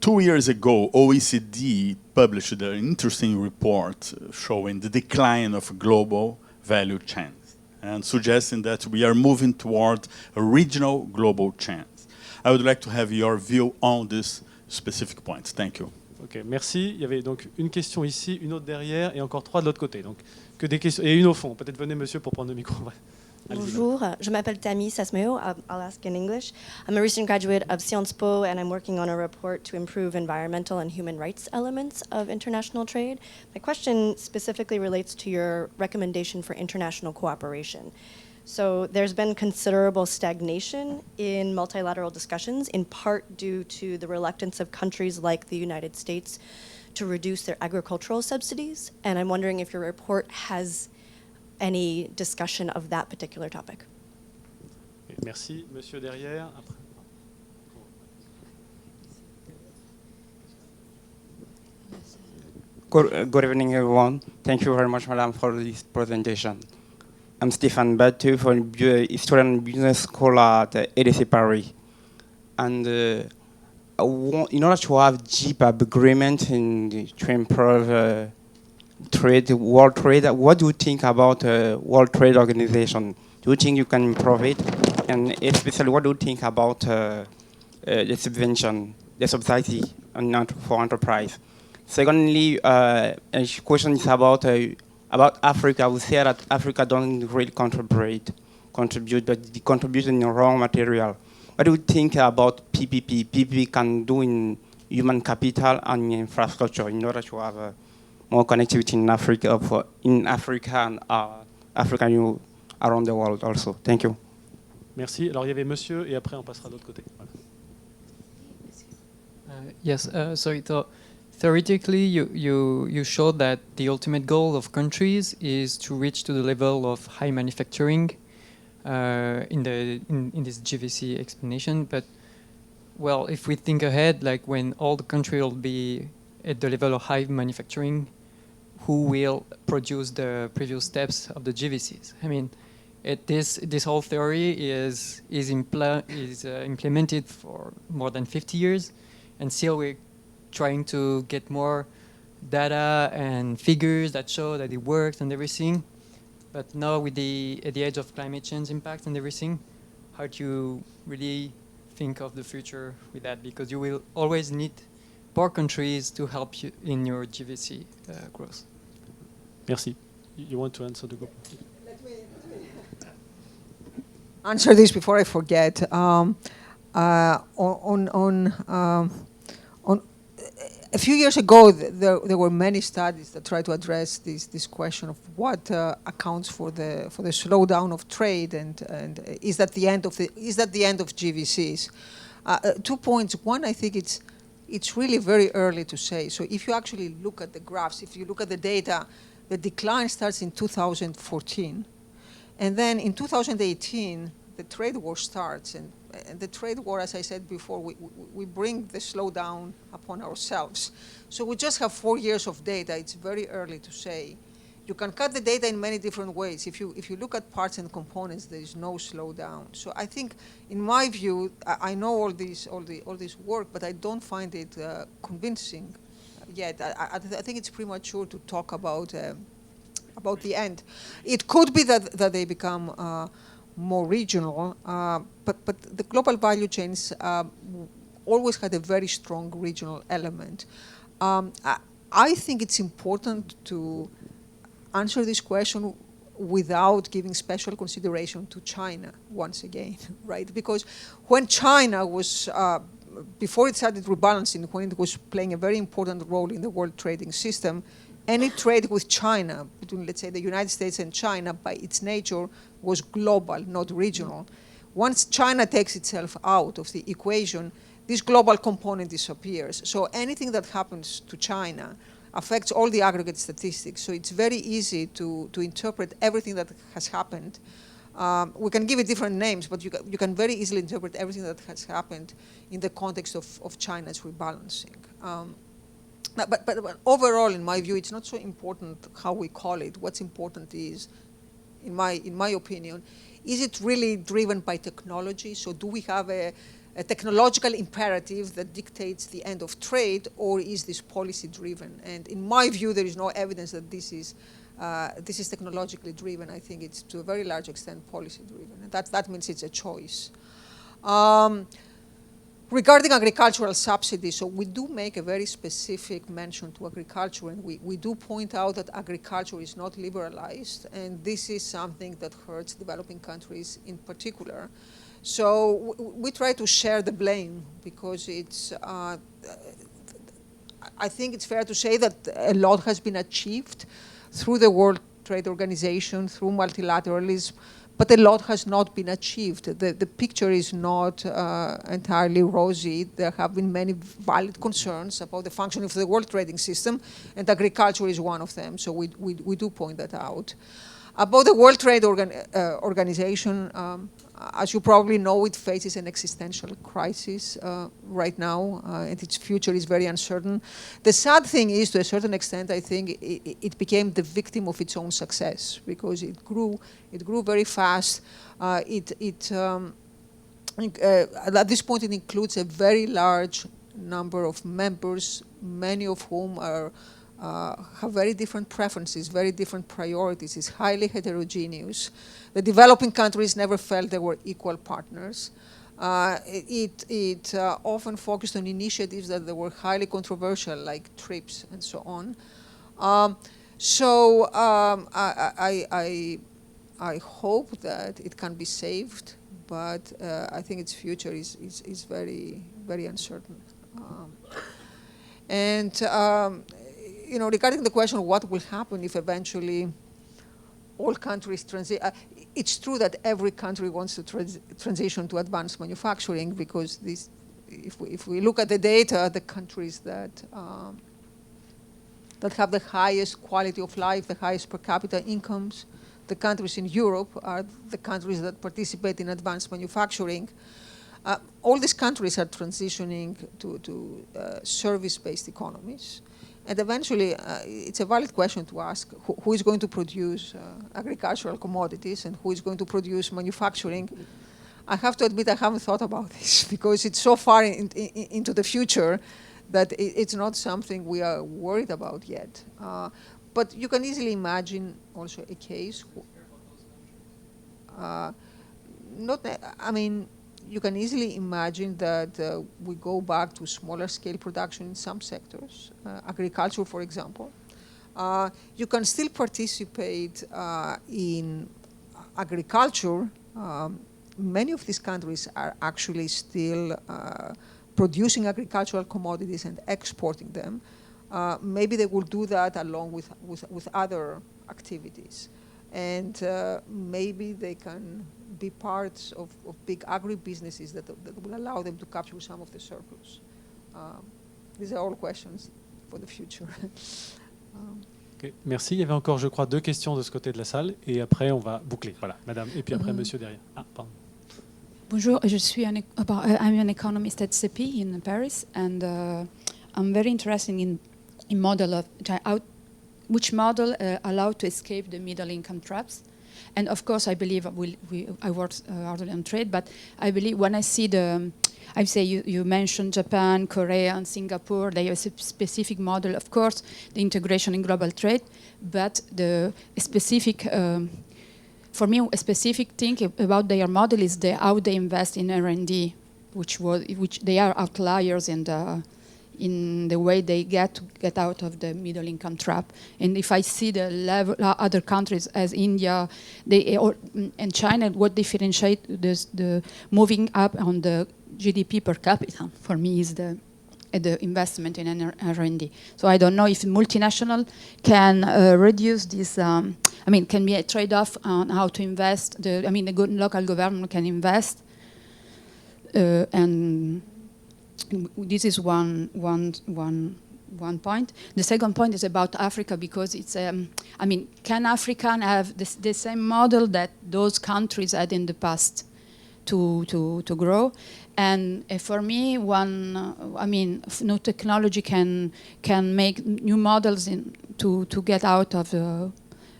[SPEAKER 6] 2 years ago, OECD published an interesting report showing the decline of global value chains and suggesting that we are moving toward a regional global chains. I would like to have your view on this specific point. Thank you.
[SPEAKER 1] Ok, merci. Il y avait donc une question ici, une autre derrière et encore 3 de l'autre côté. Donc que des questions et une au fond. Peut-être venez monsieur pour prendre le micro.
[SPEAKER 7] Bonjour, je m'appelle Tammy Sasmeo. I'll ask in English. I'm a recent graduate of Sciences Po, and I'm working on a report to improve environmental and human rights elements of international trade. My question specifically relates to your recommendation for international cooperation. So there's been considerable stagnation in multilateral discussions, in part due to the reluctance of countries like the United States to reduce their agricultural subsidies. And I'm wondering if your report has any discussion of that particular topic.
[SPEAKER 1] Merci, monsieur derrière. Après.
[SPEAKER 8] Good evening, everyone. Thank you very much, madam, for this presentation. I'm Stephen Batu from Student Business School at EDC Paris. And in order to have GPAB agreement to improve trade, world trade, what do you think about World Trade Organization? Do you think you can improve it? And especially, what do you think about the subvention, the subsidy for enterprise? Secondly, a question is about Africa. We say that Africa doesn't really contribute, but they contribute in raw material. What do you think about PPP? PPP can do in human capital and infrastructure in order to have more connectivity in Africa and African around the world also. Thank you.
[SPEAKER 1] Merci. Alors il y avait monsieur et après on passera de l'autre côté. Voilà.
[SPEAKER 9] Yes. So theoretically, you showed that the ultimate goal of countries is to reach to the level of high manufacturing in this GVC explanation. But well, if we think ahead, like when all the country will be at the level of high manufacturing, who will produce the previous steps of the GVCs? I mean, this whole theory is implemented for more than 50 years, and still we're trying to get more data and figures that show that it works and everything. But now with at the edge of climate change impact and everything, how do you really think of the future with that? Because you will always need poor countries to help you in your GVC growth.
[SPEAKER 1] Merci. You want to answer the group?
[SPEAKER 2] Let me answer this before I forget. On a few years ago, there were many studies that tried to address this question of what accounts for the slowdown of trade, and is that the end of GVCs? 2 points. One, I think it's really very early to say. So if you actually look at the graphs, if you look at the data, the decline starts in 2014, and then in 2018 the trade war starts, and the trade war, as I said before, we bring the slowdown upon ourselves. So we just have 4 years of data. It's very early to say. You can cut the data in many different ways. If you look at parts and components, there is no slowdown. So I think, in my view, I know all this work, but I don't find it convincing yet. I think it's premature to talk about the end. It could be that they become more regional, but the global value chains always had a very strong regional element. I think it's important to answer this question without giving special consideration to China once again, right? Because when China was, before it started rebalancing, when it was playing a very important role in the world trading system, any trade with China, between, let's say, the United States and China, by its nature, was global, not regional. Once China takes itself out of the equation, this global component disappears. So anything that happens to China affects all the aggregate statistics. So it's very easy to interpret everything that has happened. We can give it different names, but you can very easily interpret everything that has happened in the context of China's rebalancing. But overall, in my view, it's not so important how we call it. What's important is, in my opinion, is it really driven by technology? So do we have a technological imperative that dictates the end of trade, or is this policy driven? And in my view, there is no evidence that this is technologically driven. I think it's to a very large extent policy driven, and that means it's a choice. Regarding agricultural subsidies, so we do make a very specific mention to agriculture, and we do point out that agriculture is not liberalized, and this is something that hurts developing countries in particular. So we try to share the blame, because it's, I think it's fair to say that a lot has been achieved through the World Trade Organization, through multilateralism, but a lot has not been achieved. The picture is not entirely rosy. There have been many valid concerns about the functioning of the world trading system, and agriculture is one of them, so we do point that out. About the World Trade Organization, as you probably know, it faces an existential crisis right now, and its future is very uncertain. The sad thing is, to a certain extent, I think it became the victim of its own success, because it grew very fast. At this point, it includes a very large number of members, many of whom have very different preferences, very different priorities. It's highly heterogeneous. The developing countries never felt they were equal partners. It often focused on initiatives that were highly controversial, like TRIPS and so on. I hope that it can be saved, but I think its future is very, very uncertain. Regarding the question of what will happen if eventually all countries transition, it's true that every country wants to transition to advanced manufacturing, because if we look at the data, the countries that have the highest quality of life, the highest per capita incomes, the countries in Europe are the countries that participate in advanced manufacturing. All these countries are transitioning to service-based economies. And eventually, it's a valid question to ask, who is going to produce agricultural commodities and who is going to produce manufacturing? I have to admit I haven't thought about this, because it's so far into the future that it's not something we are worried about yet. But you can easily imagine also a case. You can easily imagine that we go back to smaller scale production in some sectors, agriculture, for example. You can still participate in agriculture. Many of these countries are actually still producing agricultural commodities and exporting them. Maybe they will do that along with other activities. And maybe they can be parts of big agribusinesses that will allow them to capture some of the surplus. These are all questions for the future.
[SPEAKER 1] Okay, merci. Il y avait encore, je crois, 2 questions de ce côté de la salle, et après on va boucler. Voilà, madame, et puis après monsieur derrière. Ah, pardon.
[SPEAKER 5] Bonjour, je suis I'm an economist at CEPI in Paris, and I'm very interested in model of which model allow to escape the middle income traps. And of course, I believe I work hardly on trade, but I believe when I see I say you mentioned Japan, Korea, and Singapore, they have a specific model, of course, the integration in global trade, but for me, a specific thing about their model is how they invest in R&D, which they are outliers in the way they get out of the middle income trap. And if I see the level, other countries as India and China, what differentiate the moving up on the GDP per capita for me is the investment in R&D. So I don't know if multinational can reduce this. Can be a trade-off on how to invest. The good local government can invest, and this is one point. The second point is about Africa, because it's can Africa have the same model that those countries had in the past? to grow. And for me, new technology can make new models to get out of the,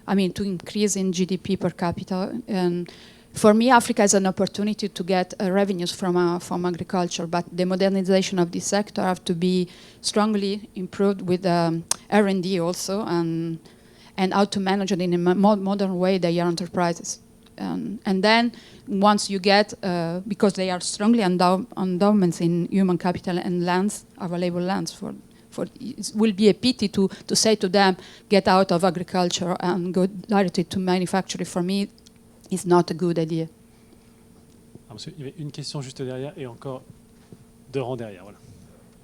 [SPEAKER 5] to increase in GDP per capita. And for me, Africa is an opportunity to get revenues from agriculture, but the modernization of this sector have to be strongly improved with R&D also, and how to manage it in a modern way their enterprises. And then once you get, because they are strongly endowments in human capital and lands, available lands it will be a pity to say to them, get out of agriculture and go directly to manufacturing. For me, it's not a good idea.
[SPEAKER 1] Alors, monsieur, il y avait une question juste derrière et encore 2 rangs derrière. Voilà.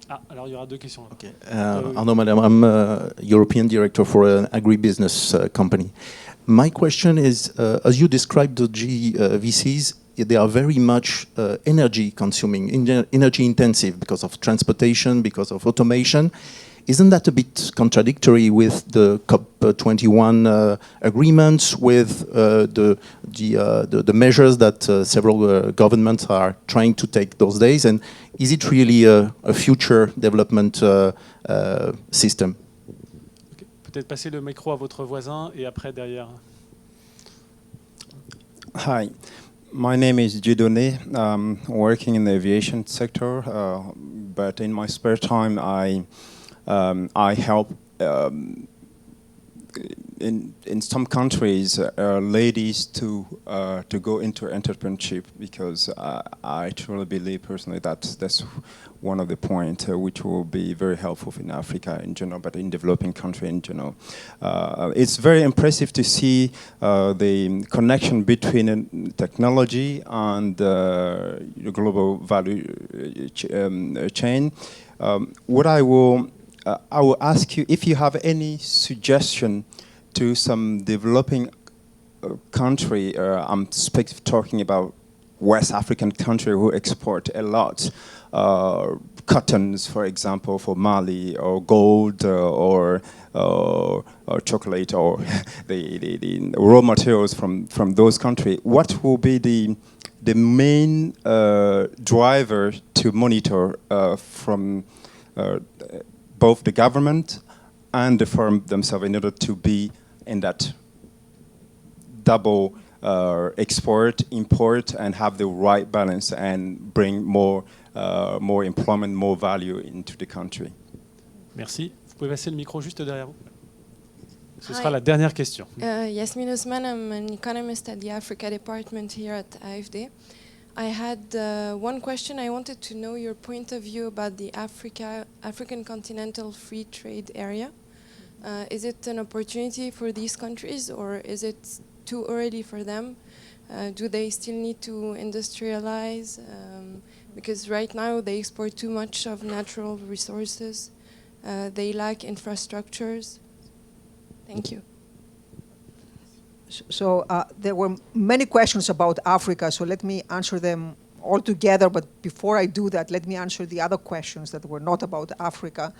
[SPEAKER 1] Ah, alors il y aura 2 questions.
[SPEAKER 10] Okay. Arnaud, madame, I'm a European director for an agribusiness company. My question is, as you described the GVCs, they are very much energy consuming, energy intensive because of transportation, because of automation. Isn't that a bit contradictory with the COP21 agreements, with the measures that several governments are trying to take those days? And is it really a future development system?
[SPEAKER 1] Okay. Peut-être passer le micro à votre voisin et après derrière.
[SPEAKER 11] Hi. My name is Dieudonné. I'm working in the aviation sector, but in my spare time I help in some countries ladies to go into entrepreneurship, because I truly believe personally that that's one of the points which will be very helpful in Africa in general, but in developing countries in general. It's very impressive to see the connection between technology and the global value chain. What I will ask you if you have any suggestion to some developing country. I'm talking about West African country who export a lot, cottons, for example, for Mali, or gold, or chocolate, or the raw materials from those countries. What will be the main driver to monitor from both the government and the firm themselves in order to be in that double export, import, and have the right balance and bring more employment, more value into the country?
[SPEAKER 1] Merci. Vous pouvez passer le micro juste derrière vous. Ce sera la dernière question.
[SPEAKER 12] Yasmin Osman, I'm an economist at the Africa department here at AFD. I had one question. I wanted to know your point of view about the African Continental Free Trade Area. Is it an opportunity for these countries, or is it too early for them? Do they still need to industrialize? Because right now they export too much of natural resources. They lack infrastructures. Thank you.
[SPEAKER 2] So there were many questions about Africa, so let me answer them all together. But before I do that, let me answer the other questions that were not about Africa.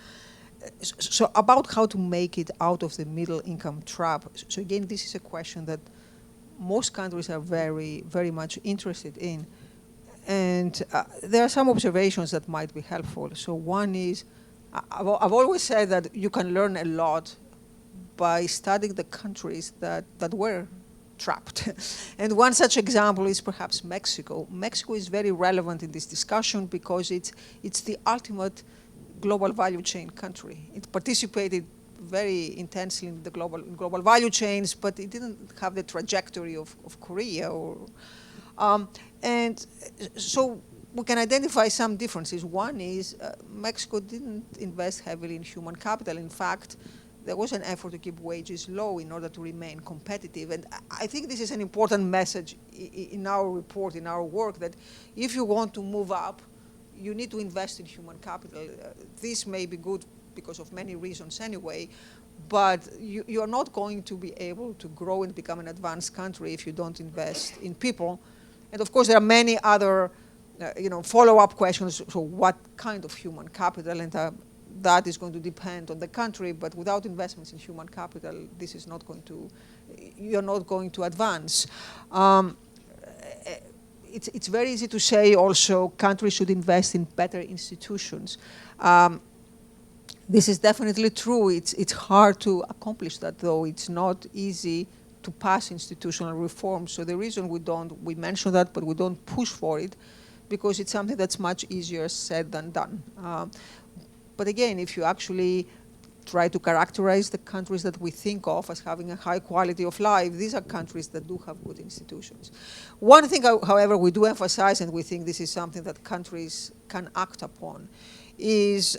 [SPEAKER 2] So about how to make it out of the middle income trap. So again, this is a question that most countries are very, very much interested in. And there are some observations that might be helpful. So one is, I've always said that you can learn a lot by studying the countries that were trapped. And one such example is perhaps Mexico. Mexico is very relevant in this discussion because it's the ultimate global value chain country. It participated very intensely in the global value chains, but it didn't have the trajectory of Korea. And so we can identify some differences. One is Mexico didn't invest heavily in human capital. In fact, there was an effort to keep wages low in order to remain competitive. And I think this is an important message in our report, in our work, that if you want to move up, you need to invest in human capital. This may be good because of many reasons anyway, but you are not going to be able to grow and become an advanced country if you don't invest in people. And of course, there are many other follow-up questions. So what kind of human capital? And that is going to depend on the country, but without investments in human capital, this is not going to, you're not going to advance. it's very easy to say also countries should invest in better institutions. This is definitely true. It's hard to accomplish that, though. It's not easy to pass institutional reform. So the reason we mention that, but we don't push for it, because it's something that's much easier said than done. But again, if you actually try to characterize the countries that we think of as having a high quality of life, these are countries that do have good institutions. One thing, however, we do emphasize, and we think this is something that countries can act upon, is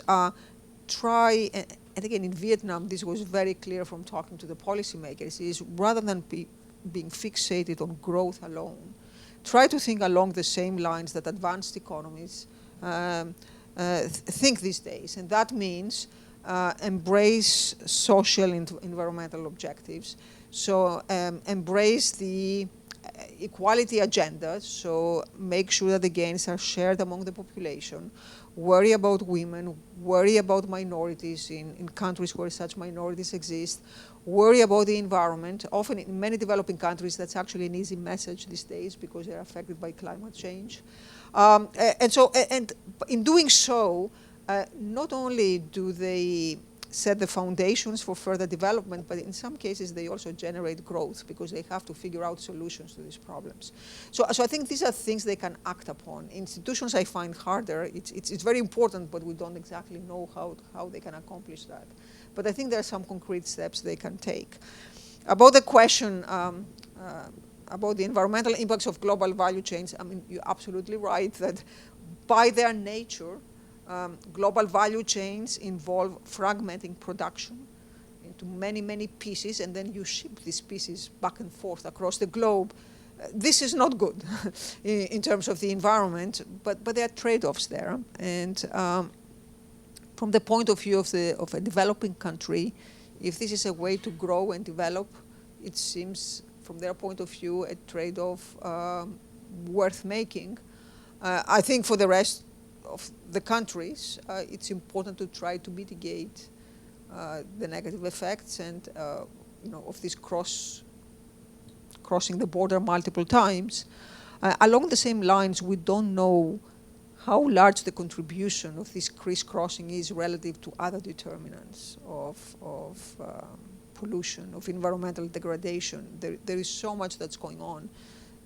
[SPEAKER 2] try, and again, in Vietnam, this was very clear from talking to the policymakers, is rather than being fixated on growth alone, try to think along the same lines that advanced economies think these days. And that means embrace social and environmental objectives. So embrace the equality agenda, so make sure that the gains are shared among the population. Worry about women, worry about minorities in countries where such minorities exist, worry about the environment. Often in many developing countries, that's actually an easy message these days because they're affected by climate change. And in doing so, not only do they set the foundations for further development, but in some cases they also generate growth because they have to figure out solutions to these problems. So I think these are things they can act upon. Institutions I find harder. It's very important, but we don't exactly know how they can accomplish that. But I think there are some concrete steps they can take. About the question about the environmental impacts of global value chains, I mean, you're absolutely right that by their nature, global value chains involve fragmenting production into many, many pieces, and then you ship these pieces back and forth across the globe. This is not good in terms of the environment, but there are trade-offs there. And from the point of view of a developing country, if this is a way to grow and develop, it seems, from their point of view, a trade-off worth making. I think for the rest of the countries, it's important to try to mitigate the negative effects and of this crossing the border multiple times. Along the same lines, we don't know how large the contribution of this crisscrossing is relative to other determinants of pollution, of environmental degradation. There is so much that's going on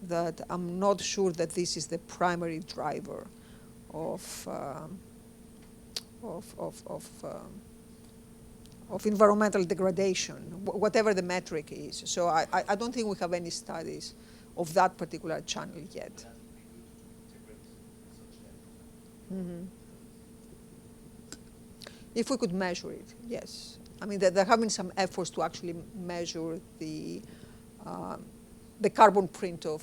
[SPEAKER 2] that I'm not sure that this is the primary driver of environmental degradation, whatever the metric is. So I don't think we have any studies of that particular channel yet. Mm-hmm. If we could measure it, yes. I mean, there have been some efforts to actually measure the carbon print of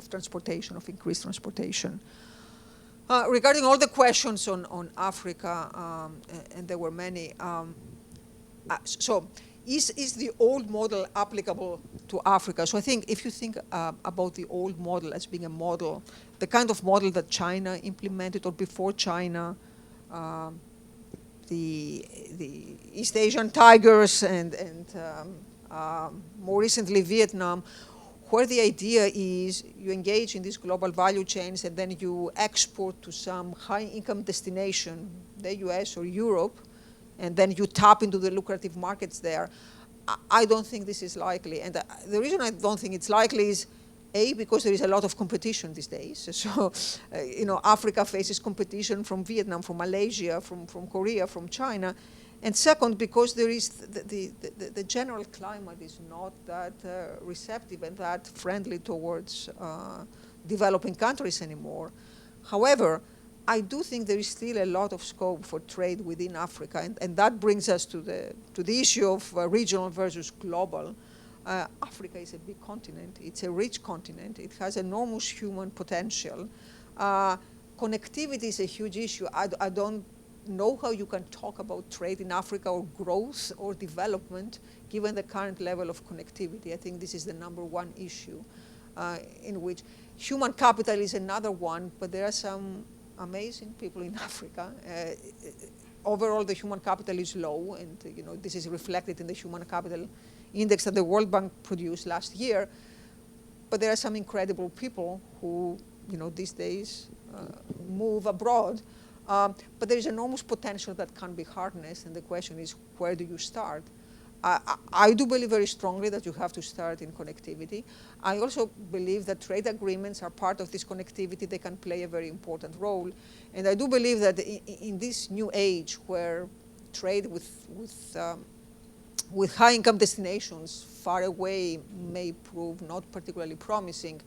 [SPEAKER 2] transportation, of increased transportation. Regarding all the questions on Africa, and there were many, so is the old model applicable to Africa? So I think if you think about the old model as being a model, the kind of model that China implemented, or before China, the East Asian tigers and more recently Vietnam, where the idea is you engage in these global value chains and then you export to some high-income destination, the US or Europe, and then you tap into the lucrative markets there. I don't think this is likely. And the reason I don't think it's likely is, A, because there is a lot of competition these days. So, Africa faces competition from Vietnam, from Malaysia, from Korea, from China. And second, because there is the general climate is not that receptive and that friendly towards developing countries anymore. However, I do think there is still a lot of scope for trade within Africa, and that brings us to the issue of regional versus global. Africa is a big continent. It's a rich continent. It has enormous human potential. Connectivity is a huge issue. I don't know how you can talk about trade in Africa or growth or development given the current level of connectivity. I think this is the number one issue in which human capital is another one, but there are some amazing people in Africa. Overall, the human capital is low, and this is reflected in the human capital index that the World Bank produced last year. but there are some incredible people who, these days move abroad. But there is enormous potential that can be harnessed, and the question is, where do you start? I do believe very strongly that you have to start in connectivity. I also believe that trade agreements are part of this connectivity. They can play a very important role. And I do believe that in this new age where trade with high-income destinations far away may prove not particularly promising,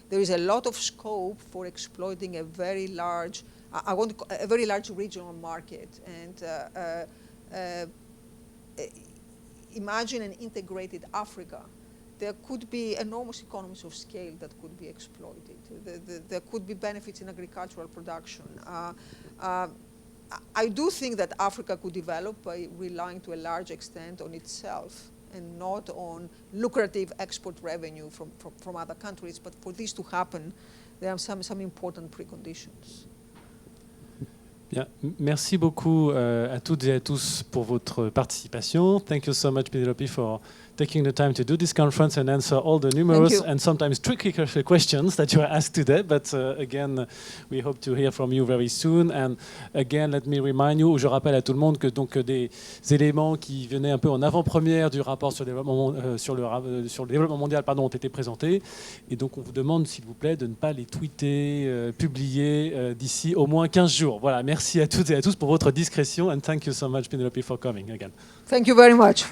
[SPEAKER 2] there is a lot of scope for exploiting a very large, a very large regional market. And imagine an integrated Africa. There could be enormous economies of scale that could be exploited. There could be benefits in agricultural production. I do think that Africa could develop by relying to a large extent on itself and not on lucrative export revenue from other countries. But for this to happen, there are some important preconditions.
[SPEAKER 1] Bien. Merci beaucoup à toutes et à tous pour votre participation. Thank you so much, Pinelopi, for taking the time to do this conference and answer all the numerous and sometimes tricky questions that you were asked today. But again, we hope to hear from you very soon. And again, let me remind you, je rappelle à tout le monde que donc des éléments qui venaient un peu en avant-première du rapport sur le développement mondial ont été présentés. Et donc, on vous demande, s'il vous plaît, de ne pas les tweeter, publier d'ici au moins 15 jours. Voilà, merci à toutes et à tous pour votre discrétion. And thank you so much, Pinelopi, for coming again.
[SPEAKER 2] Thank you very much.